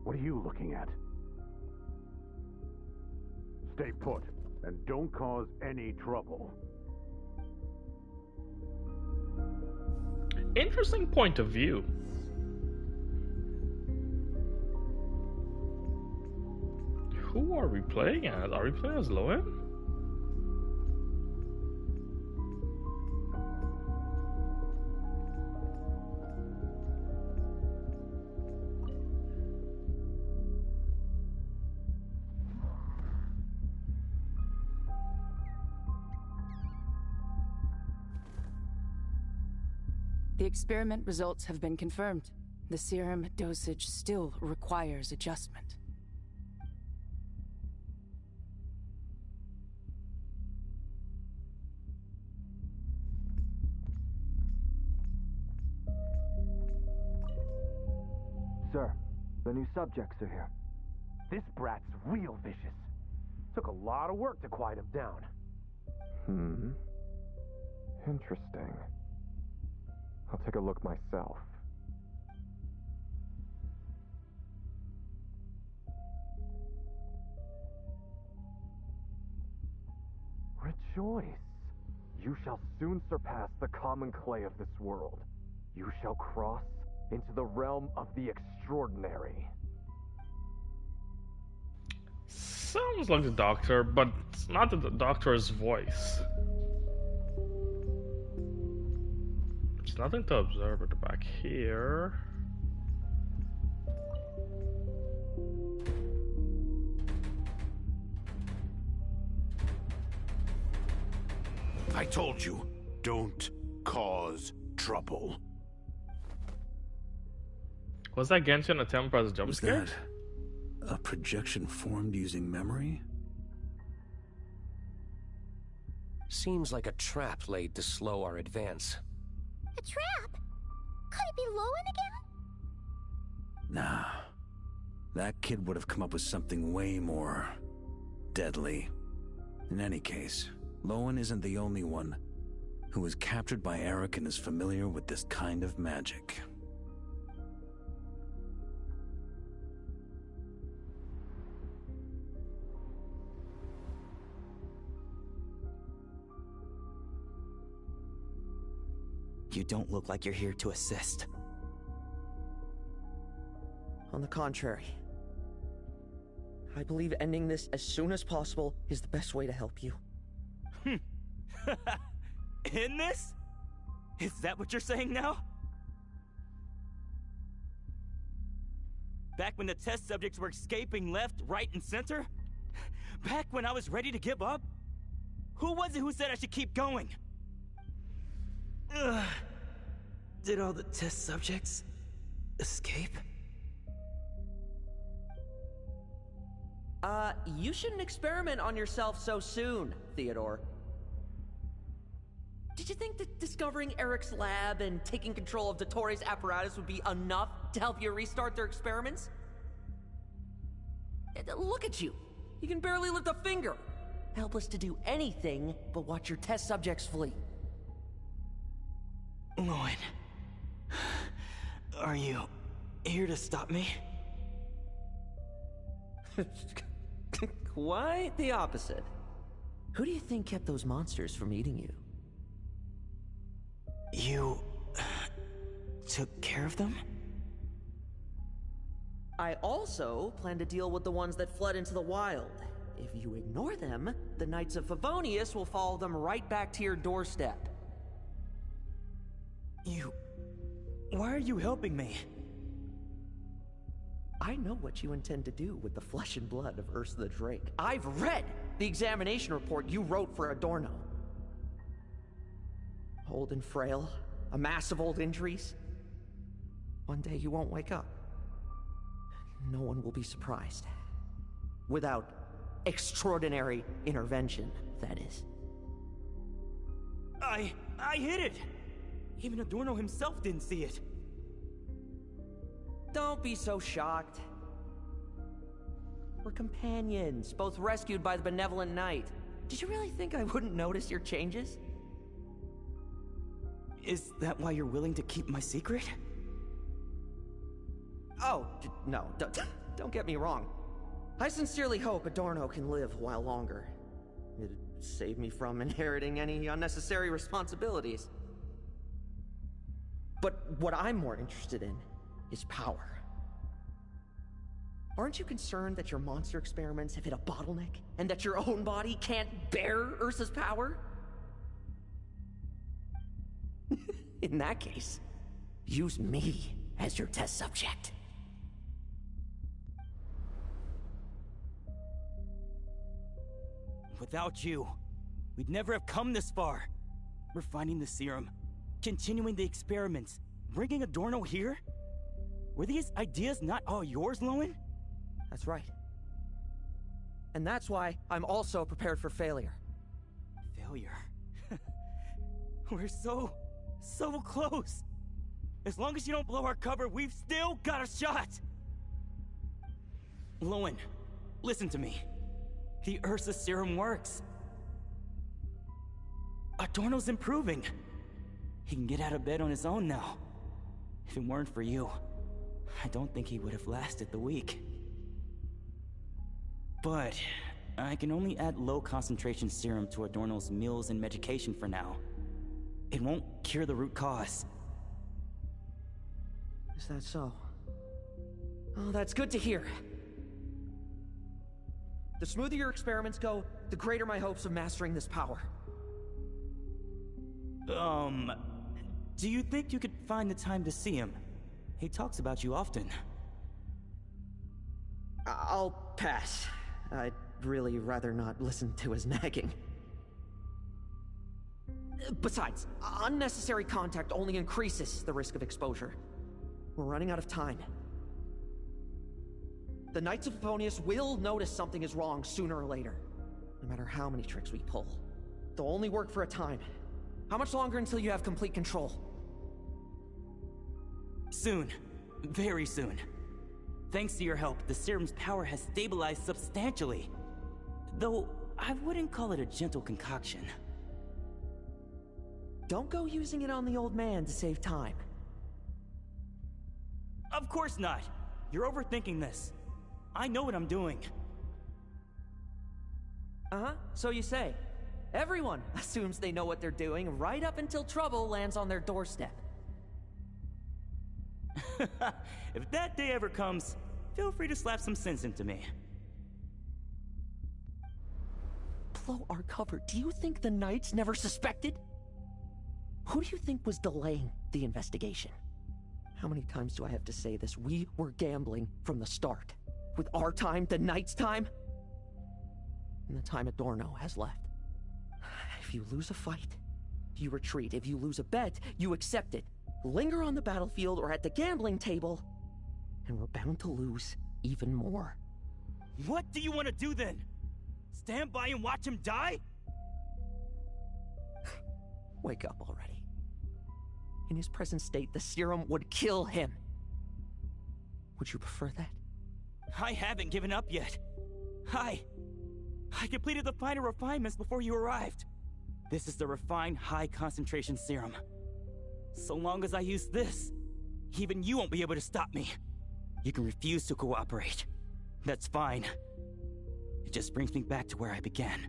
What are you looking at? Stay put, and don't cause any trouble. Interesting point of view. Who are we playing as? Are we playing as Lohan? The experiment results have been confirmed. The serum dosage still requires adjustment. Sir, the new subjects are here. This brat's real vicious. Took a lot of work to quiet him down. Interesting. I'll take a look myself. Rejoice! You shall soon surpass the common clay of this world. You shall cross into the realm of the extraordinary. Sounds like the Doctor, but it's not the Doctor's voice. There's nothing to observe at the back here. I told you, don't cause trouble. Was that Genshin attempt as a jump Was scare? that a projection formed using memory? Seems like a trap laid to slow our advance. A trap? Could it be Lohan again? Nah. That kid would have come up with something way more deadly. In any case, Lohan isn't the only one who was captured by Eric and is familiar with this kind of magic. You don't look like you're here to assist. On the contrary, I believe ending this as soon as possible is the best way to help you. In this? Is that what you're saying now? Back when the test subjects were escaping left, right, and center? Back when I was ready to give up? Who was it who said I should keep going? Ugh. Did all the test subjects escape? You shouldn't experiment on yourself so soon, Theodore. Did you think that discovering Eric's lab and taking control of Dottores' apparatus would be enough to help you restart their experiments? Look at you. You can barely lift a finger. Helpless to do anything but watch your test subjects flee. Lohan, are you here to stop me? Quite the opposite. Who do you think kept those monsters from eating you? You took care of them? I also plan to deal with the ones that fled into the wild. If you ignore them, the Knights of Favonius will follow them right back to your doorstep. Why are you helping me? I know what you intend to do with the flesh and blood of Ursa the Drake. I've read the examination report you wrote for Adorno. Old and frail, a mass of old injuries. One day you won't wake up. No one will be surprised. Without extraordinary intervention, that is. I hid it! Even Adorno himself didn't see it. Don't be so shocked. We're companions, both rescued by the benevolent knight. Did you really think I wouldn't notice your changes? Is that why you're willing to keep my secret? Oh, no, don't get me wrong. I sincerely hope Adorno can live a while longer. It'd save me from inheriting any unnecessary responsibilities. But what I'm more interested in is power. Aren't you concerned that your monster experiments have hit a bottleneck and that your own body can't bear Ursa's power? In that case, use me as your test subject. Without you, we'd never have come this far. We're finding the serum, continuing the experiments, bringing Adorno here? Were these ideas not all yours, Lohan? That's right. And that's why I'm also prepared for failure. Failure? We're so close. As long as you don't blow our cover, we've still got a shot. Lohan, listen to me. The Ursa serum works. Adorno's improving. He can get out of bed on his own now. If it weren't for you, I don't think he would have lasted the week. But I can only add low concentration serum to Adorno's meals and medication for now. It won't cure the root cause. Is that so? Oh, that's good to hear. The smoother your experiments go, the greater my hopes of mastering this power. Do you think you could find the time to see him? He talks about you often. I'll pass. I'd really rather not listen to his nagging. Besides, unnecessary contact only increases the risk of exposure. We're running out of time. The Knights of Favonius will notice something is wrong sooner or later. No matter how many tricks we pull. They'll only work for a time. How much longer until you have complete control? Soon. Very soon. Thanks to your help, the serum's power has stabilized substantially. Though, I wouldn't call it a gentle concoction. Don't go using it on the old man to save time. Of course not. You're overthinking this. I know what I'm doing. Uh-huh, so you say. Everyone assumes they know what they're doing right up until trouble lands on their doorstep. If that day ever comes, feel free to slap some sense into me. Blow our cover. Do you think the Knights never suspected? Who do you think was delaying the investigation? How many times do I have to say this? We were gambling from the start. With our time, the Knights' time, and the time Adorno has left. If you lose a fight, you retreat. If you lose a bet, you accept it. Linger on the battlefield or at the gambling table, and we're bound to lose even more. What do you want to do then? Stand by and watch him die? Wake up already. In his present state, the serum would kill him. Would you prefer that? I haven't given up yet. I completed the finer refinements before you arrived. This is the refined high-concentration serum. So long as I use this, even you won't be able to stop me. You can refuse to cooperate. That's fine. It just brings me back to where I began.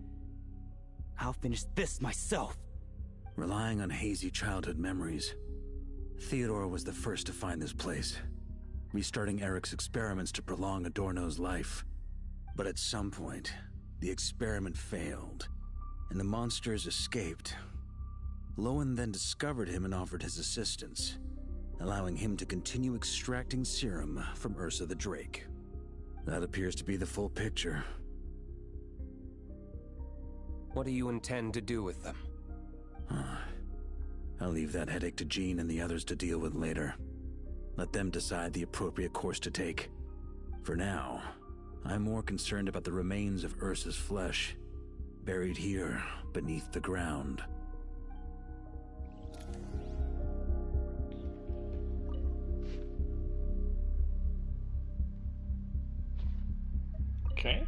I'll finish this myself. Relying on hazy childhood memories, Theodore was the first to find this place, restarting Eric's experiments to prolong Adorno's life. But at some point, the experiment failed, and the monsters escaped. Lohan then discovered him and offered his assistance, allowing him to continue extracting serum from Ursa the Drake. That appears to be the full picture. What do you intend to do with them? I'll leave that headache to Jean and the others to deal with later. Let them decide the appropriate course to take. For now, I'm more concerned about the remains of Ursa's flesh, buried here beneath the ground. Okay.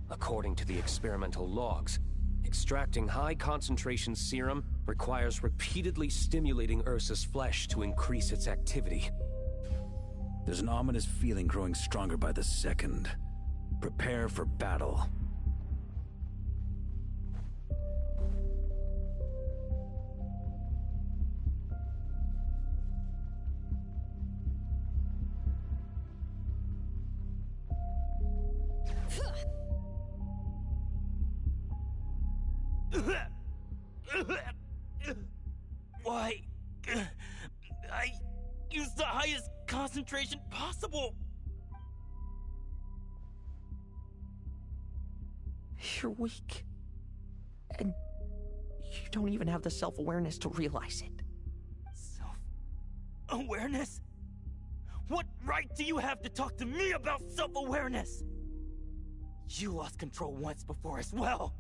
According to the experimental logs, extracting high-concentration serum requires repeatedly stimulating Ursa's flesh to increase its activity. There's an ominous feeling growing stronger by the second. Prepare for battle. Why? I used the highest concentration possible. You're weak. And you don't even have the self-awareness to realize it. Self-awareness? What right do you have to talk to me about self-awareness? You lost control once before as well.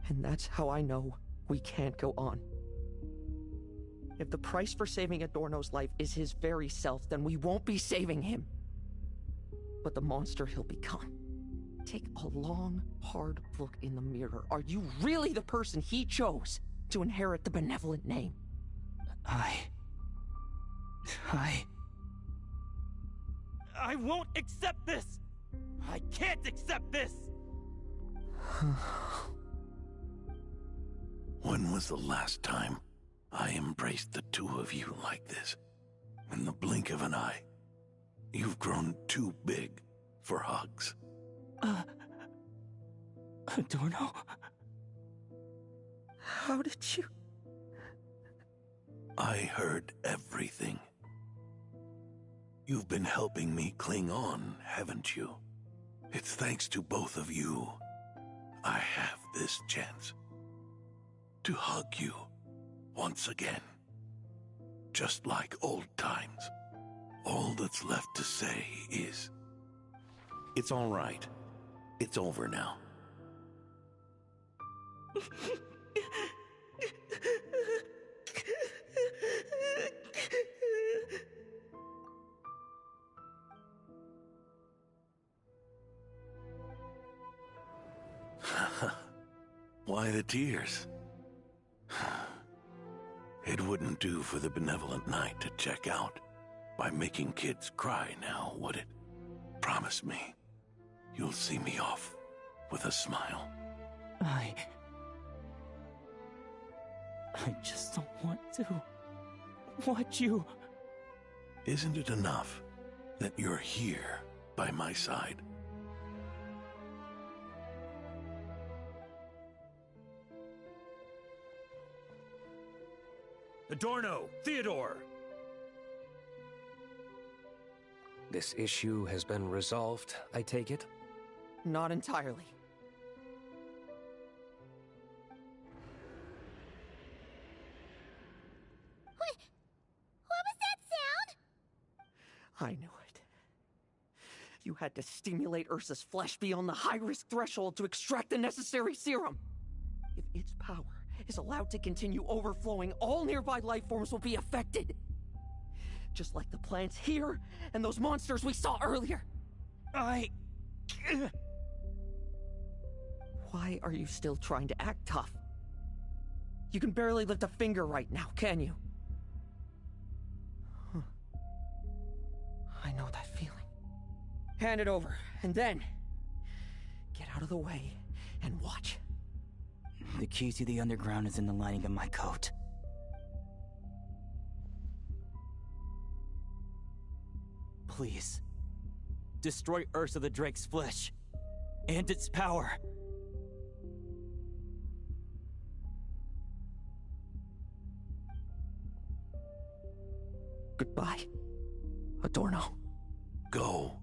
And that's how I know we can't go on. If the price for saving Adorno's life is his very self, then we won't be saving him. But the monster he'll become. Take a long, hard look in the mirror. Are you really the person he chose to inherit the benevolent name? I won't accept this! I can't accept this! When was the last time I embraced the two of you like this? In the blink of an eye. You've grown too big for hugs. Adorno? How did you... I heard everything. You've been helping me cling on, haven't you? It's thanks to both of you I have this chance to hug you once again. Just like old times. All that's left to say is, it's all right. It's over now. Why the tears? It wouldn't do for the benevolent knight to check out by making kids cry now, would it? Promise me, you'll see me off with a smile. I just don't want to watch you. Isn't it enough that you're here by my side? Adorno, Theodore! This issue has been resolved, I take it? Not entirely. What was that sound? I knew it. You had to stimulate Ursa's flesh beyond the high-risk threshold to extract the necessary serum. If its power is allowed to continue overflowing, all nearby life forms will be affected. Just like the plants here and those monsters we saw earlier. Why are you still trying to act tough? You can barely lift a finger right now, can you? Huh. I know that feeling. Hand it over, and then get out of the way and watch. The key to the underground is in the lining of my coat. Please, destroy Ursa the Drake's flesh and its power. Goodbye, Adorno. Go.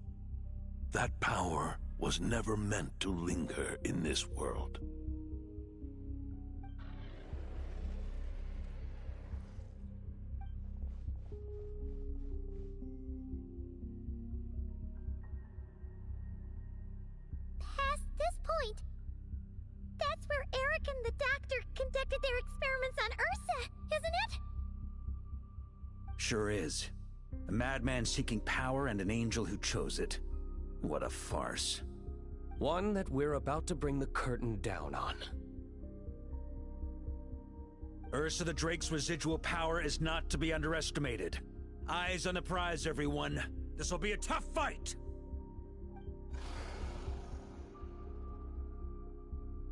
That power was never meant to linger in this world. Past this point, that's where Eric and the doctor conducted their experiments on Ursa, isn't it? Sure is. A madman seeking power and an angel who chose it. What a farce. One that we're about to bring the curtain down on. Ursa the Drake's residual power is not to be underestimated. Eyes on the prize, everyone. This'll be a tough fight!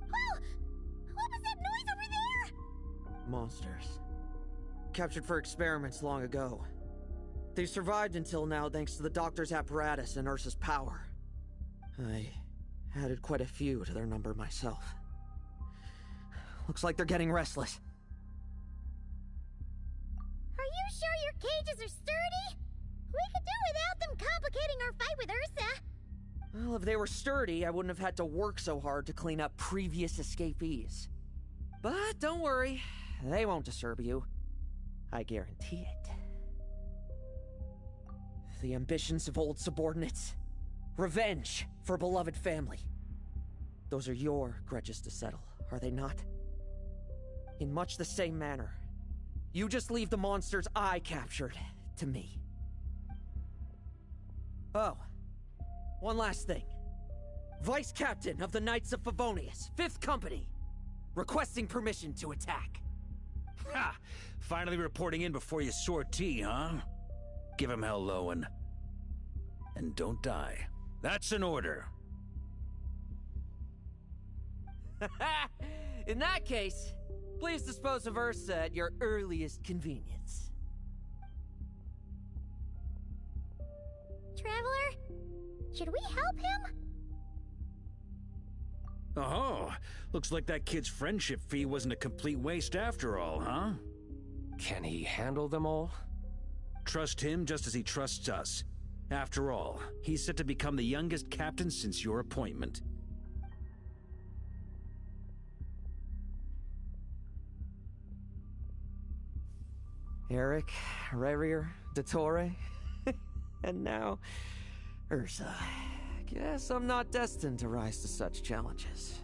Oh! What was that noise over there? Monsters. Captured for experiments long ago. They've survived until now thanks to the doctor's apparatus and Ursa's power. I added quite a few to their number myself. Looks like they're getting restless. Are you sure your cages are sturdy? We could do without them complicating our fight with Ursa. Well, if they were sturdy, I wouldn't have had to work so hard to clean up previous escapees. But don't worry, they won't disturb you. I guarantee it. The ambitions of old subordinates. Revenge for beloved family. Those are your grudges to settle, are they not? In much the same manner, you just leave the monsters I captured to me. Oh, one last thing. Vice Captain of the Knights of Favonius, 5th Company, requesting permission to attack. Ha! Finally reporting in before you sortie, huh? Give him hell, Lohan. And don't die. That's an order. In that case, please dispose of Ursa at your earliest convenience. Traveler, should we help him? Oh, looks like that kid's friendship fee wasn't a complete waste after all, huh? Can he handle them all? Trust him just as he trusts us. After all, he's set to become the youngest captain since your appointment. Eric, Rerir, Dottore, and now Ursa. Guess I'm not destined to rise to such challenges.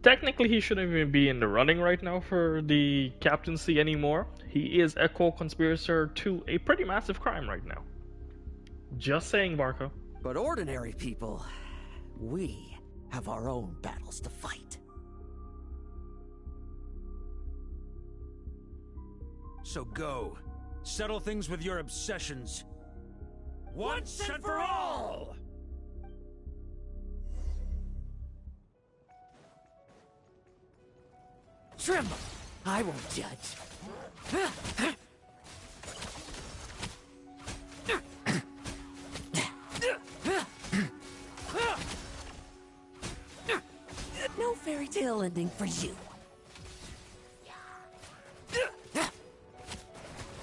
Technically, he shouldn't even be in the running right now for the captaincy anymore. He is a co-conspirator to a pretty massive crime right now. Just saying, Barco. But ordinary people, we have our own battles to fight. So go. Settle things with your obsessions. Once and for all! Tremble! I won't judge. No fairy tale ending for you.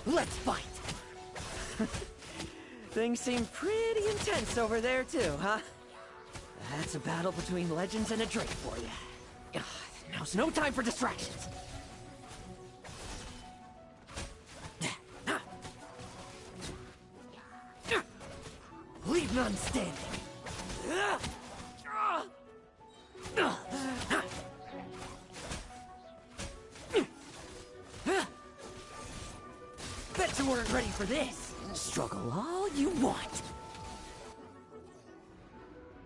Let's fight! Things seem pretty intense over there too, huh? That's a battle between legends and a drake for you. Now's no time for distractions. Leave none standing. Bet you weren't ready for this. Struggle all you want.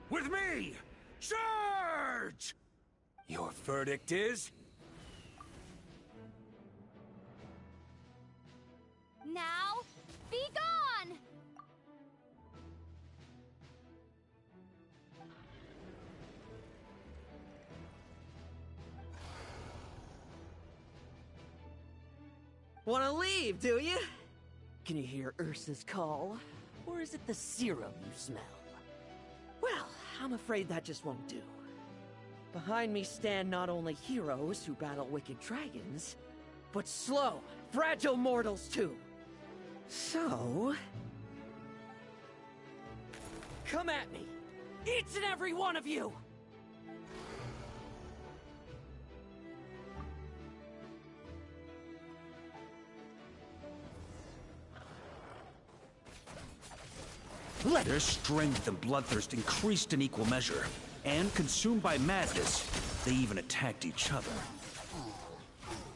With me! Charge! Your verdict is? Now, be gone! Wanna leave, do you? Can you hear Ursa's call? Or is it the serum you smell? Well, I'm afraid that just won't do. Behind me stand not only heroes who battle wicked dragons, but slow, fragile mortals too. So... come at me! Each and every one of you! Their strength and bloodthirst increased in equal measure, and consumed by madness, they even attacked each other.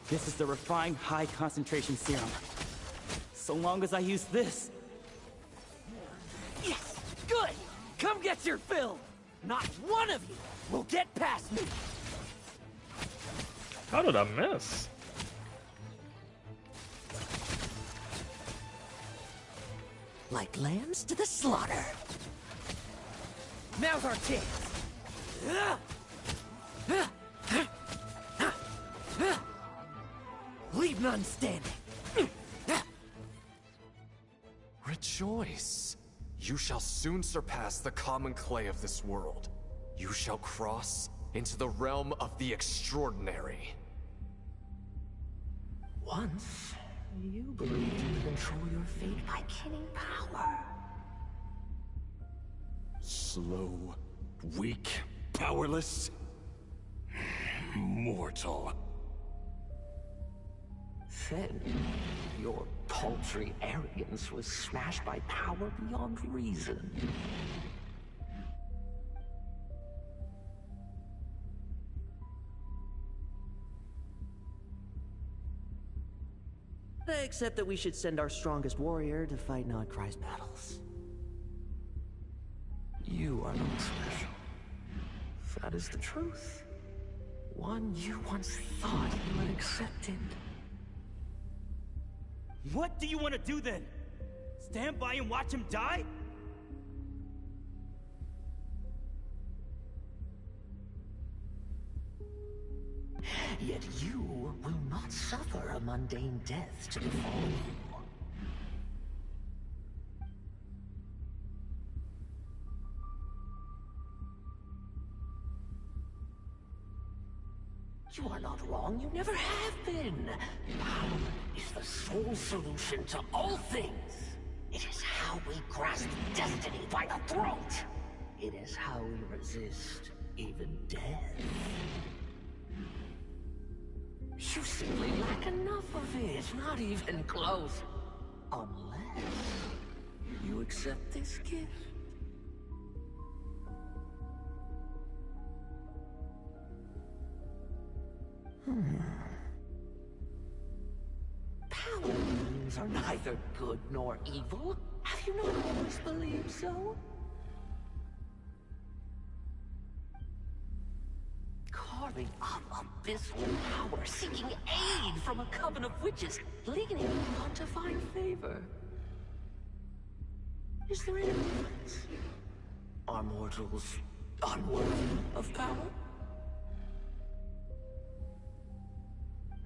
This is the refined high-concentration serum. So long as I use this. Yes! Good! Come get your fill! Not one of you will get past me! How did I miss? Like lambs to the slaughter. Now's our chance. Leave none standing. Rejoice. You shall soon surpass the common clay of this world. You shall cross into the realm of the extraordinary. Once, you believed you could control your fate by killing power. Slow, weak, powerless, mortal. Then, your paltry arrogance was smashed by power beyond reason. Except that we should send our strongest warrior to fight Nodcry's battles. You are not special. That is the truth. One you once thought you had accepted. What do you want to do then? Stand by and watch him die? Yet you will not suffer a mundane death to befall you. You are not wrong, you never have been. Power is the sole solution to all things. It is how we grasp destiny by the throat. It is how we resist even death. You simply lack enough of it, not even close. Unless you accept this gift. Paladins are neither good nor evil. Have you not always believed so? Carving up abyssal power, seeking aid from a coven of witches, leaning on to find favor. Is there any difference? Are mortals unworthy of power?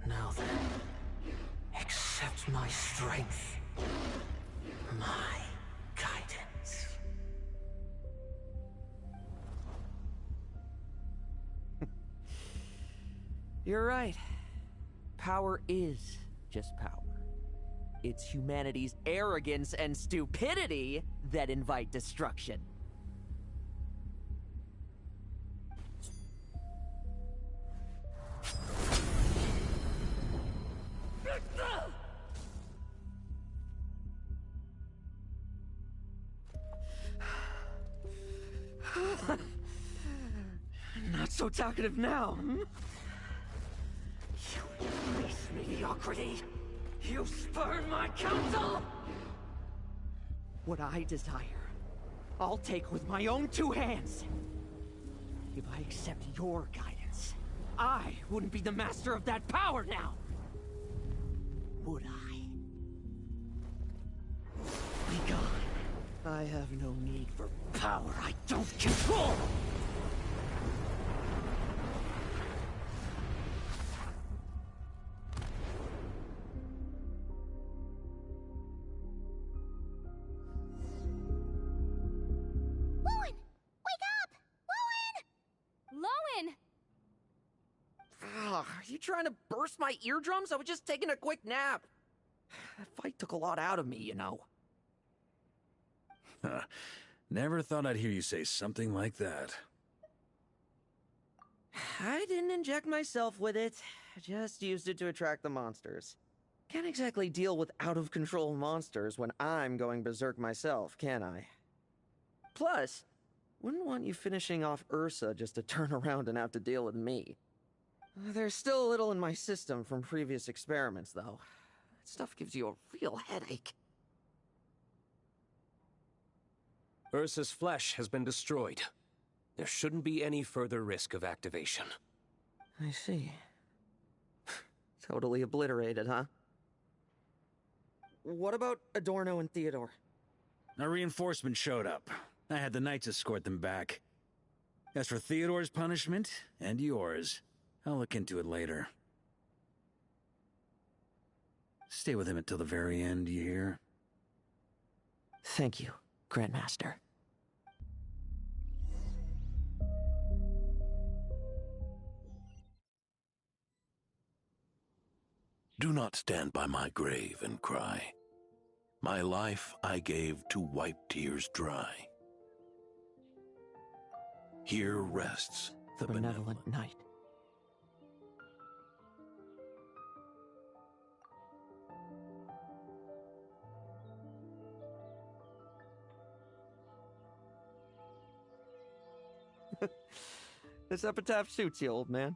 Now then, accept my strength, my guidance. You're right. Power is just power. It's humanity's arrogance and stupidity that invite destruction. Not so talkative now, hmm? You embrace mediocrity. You spurn my counsel. What I desire, I'll take with my own two hands. If I accept your guidance, I wouldn't be the master of that power now. Would I? Be gone. I have no need for power I don't control. Lohan! Wake up! Lohan! Lohan! Ugh, are you trying to burst my eardrums? I was just taking a quick nap. That fight took a lot out of me, you know. Huh. Never thought I'd hear you say something like that. I didn't inject myself with it. I just used it to attract the monsters. Can't exactly deal with out-of-control monsters when I'm going berserk myself, can I? Plus, wouldn't want you finishing off Ursa just to turn around and have to deal with me. There's still a little in my system from previous experiments, though. That stuff gives you a real headache. Ursa's flesh has been destroyed. There shouldn't be any further risk of activation. I see. Totally obliterated, huh? What about Adorno and Theodore? A reinforcement showed up. I had the Knights escort them back. As for Theodore's punishment, and yours, I'll look into it later. Stay with him until the very end, you hear? Thank you, Grandmaster. Do not stand by my grave and cry. My life I gave to wipe tears dry. Here rests the benevolent knight. This epitaph suits you, old man.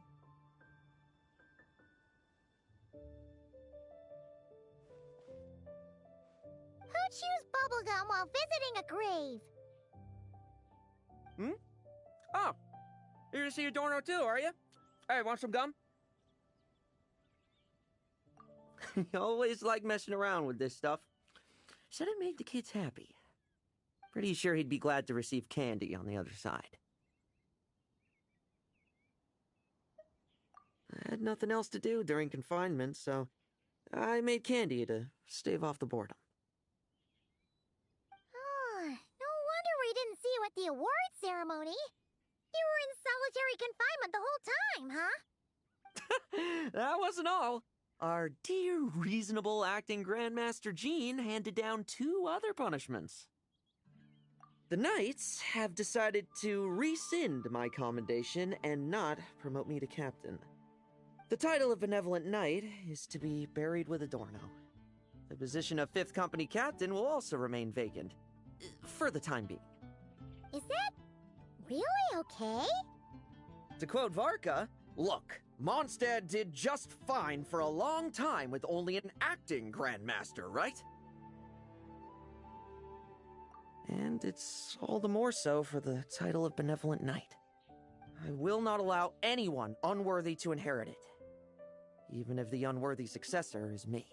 Who chews bubblegum while visiting a grave? Hmm? Oh, you're gonna see Adorno too, are you? Hey, want some gum? You always like messing around with this stuff. Said it made the kids happy. Pretty sure he'd be glad to receive candy on the other side. I had nothing else to do during confinement, so I made candy to stave off the boredom. Oh, no wonder we didn't see you at the award ceremony. You were in solitary confinement the whole time, huh? That wasn't all. our dear reasonable acting Grandmaster Jean handed down 2 other punishments. The Knights have decided to rescind my commendation and not promote me to captain. The title of Benevolent Knight is to be buried with Adorno. The position of 5th Company Captain will also remain vacant, for the time being. Is that really okay? To quote Varka, look, Mondstadt did just fine for a long time with only an acting Grandmaster, right? And it's all the more so for the title of Benevolent Knight. I will not allow anyone unworthy to inherit it, even if the unworthy successor is me.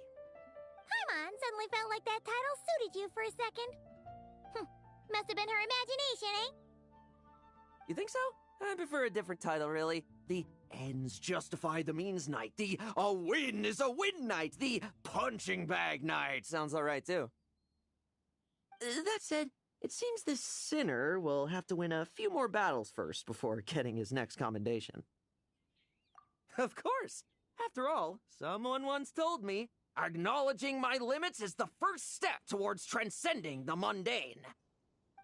Paimon suddenly felt like that title suited you for a second. Must have been her imagination, eh? You think so? I prefer a different title, really. The ends justify the means knight. The a win is a win knight. The punching bag knight. Sounds alright, too. That said, it seems this sinner will have to win a few more battles first before getting his next commendation. Of course. After all, someone once told me, acknowledging my limits is the first step towards transcending the mundane.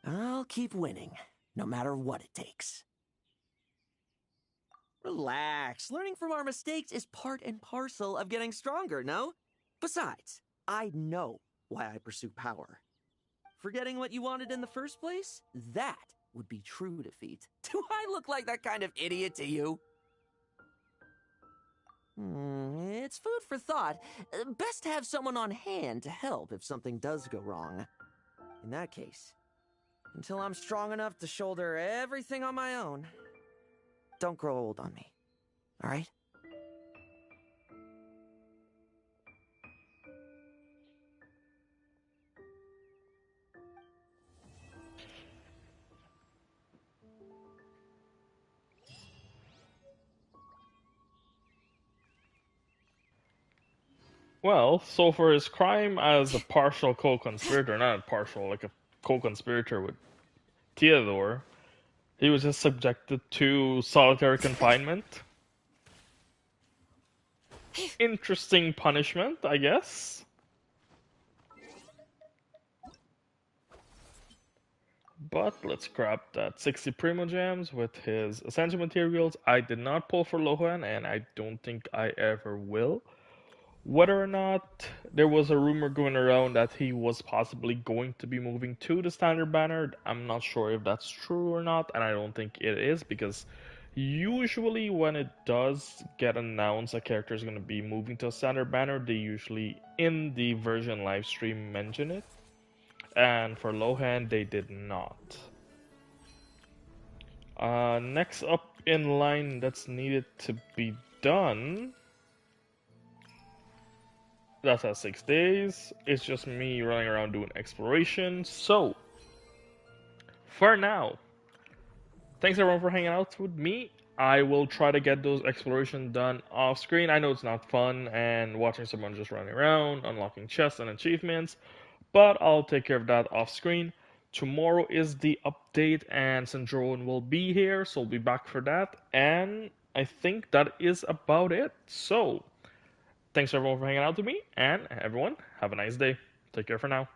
I'll keep winning, no matter what it takes. Relax. Learning from our mistakes is part and parcel of getting stronger, no? Besides, I know why I pursue power. Forgetting what you wanted in the first place? That would be true defeat. Do I look like that kind of idiot to you? It's food for thought. Best to have someone on hand to help if something does go wrong. In that case, until I'm strong enough to shoulder everything on my own, don't grow old on me. All right? Well, so for his crime as a partial co-conspirator, not partial, like a co-conspirator with Theodore, he was just subjected to solitary confinement. Interesting punishment, I guess. But let's grab that 60 Primo Gems with his essential materials. I did not pull for Lohan, and I don't think I ever will. Whether or not there was a rumor going around that he was possibly going to be moving to the standard banner, I'm not sure if that's true or not, and I don't think it is, because usually when it does get announced a character is going to be moving to a standard banner, they usually in the version live stream mention it. And for Lohan, they did not. Next up in line that's needed to be done, that's at 6 days. It's just me running around doing exploration. So, for now, thanks everyone for hanging out with me. I will try to get those exploration done off screen. I know it's not fun and watching someone just running around, unlocking chests and achievements, but I'll take care of that off screen. Tomorrow is the update and Sandroan will be here, so we'll be back for that. And I think that is about it. So, thanks everyone for hanging out with me, and everyone, have a nice day. Take care for now.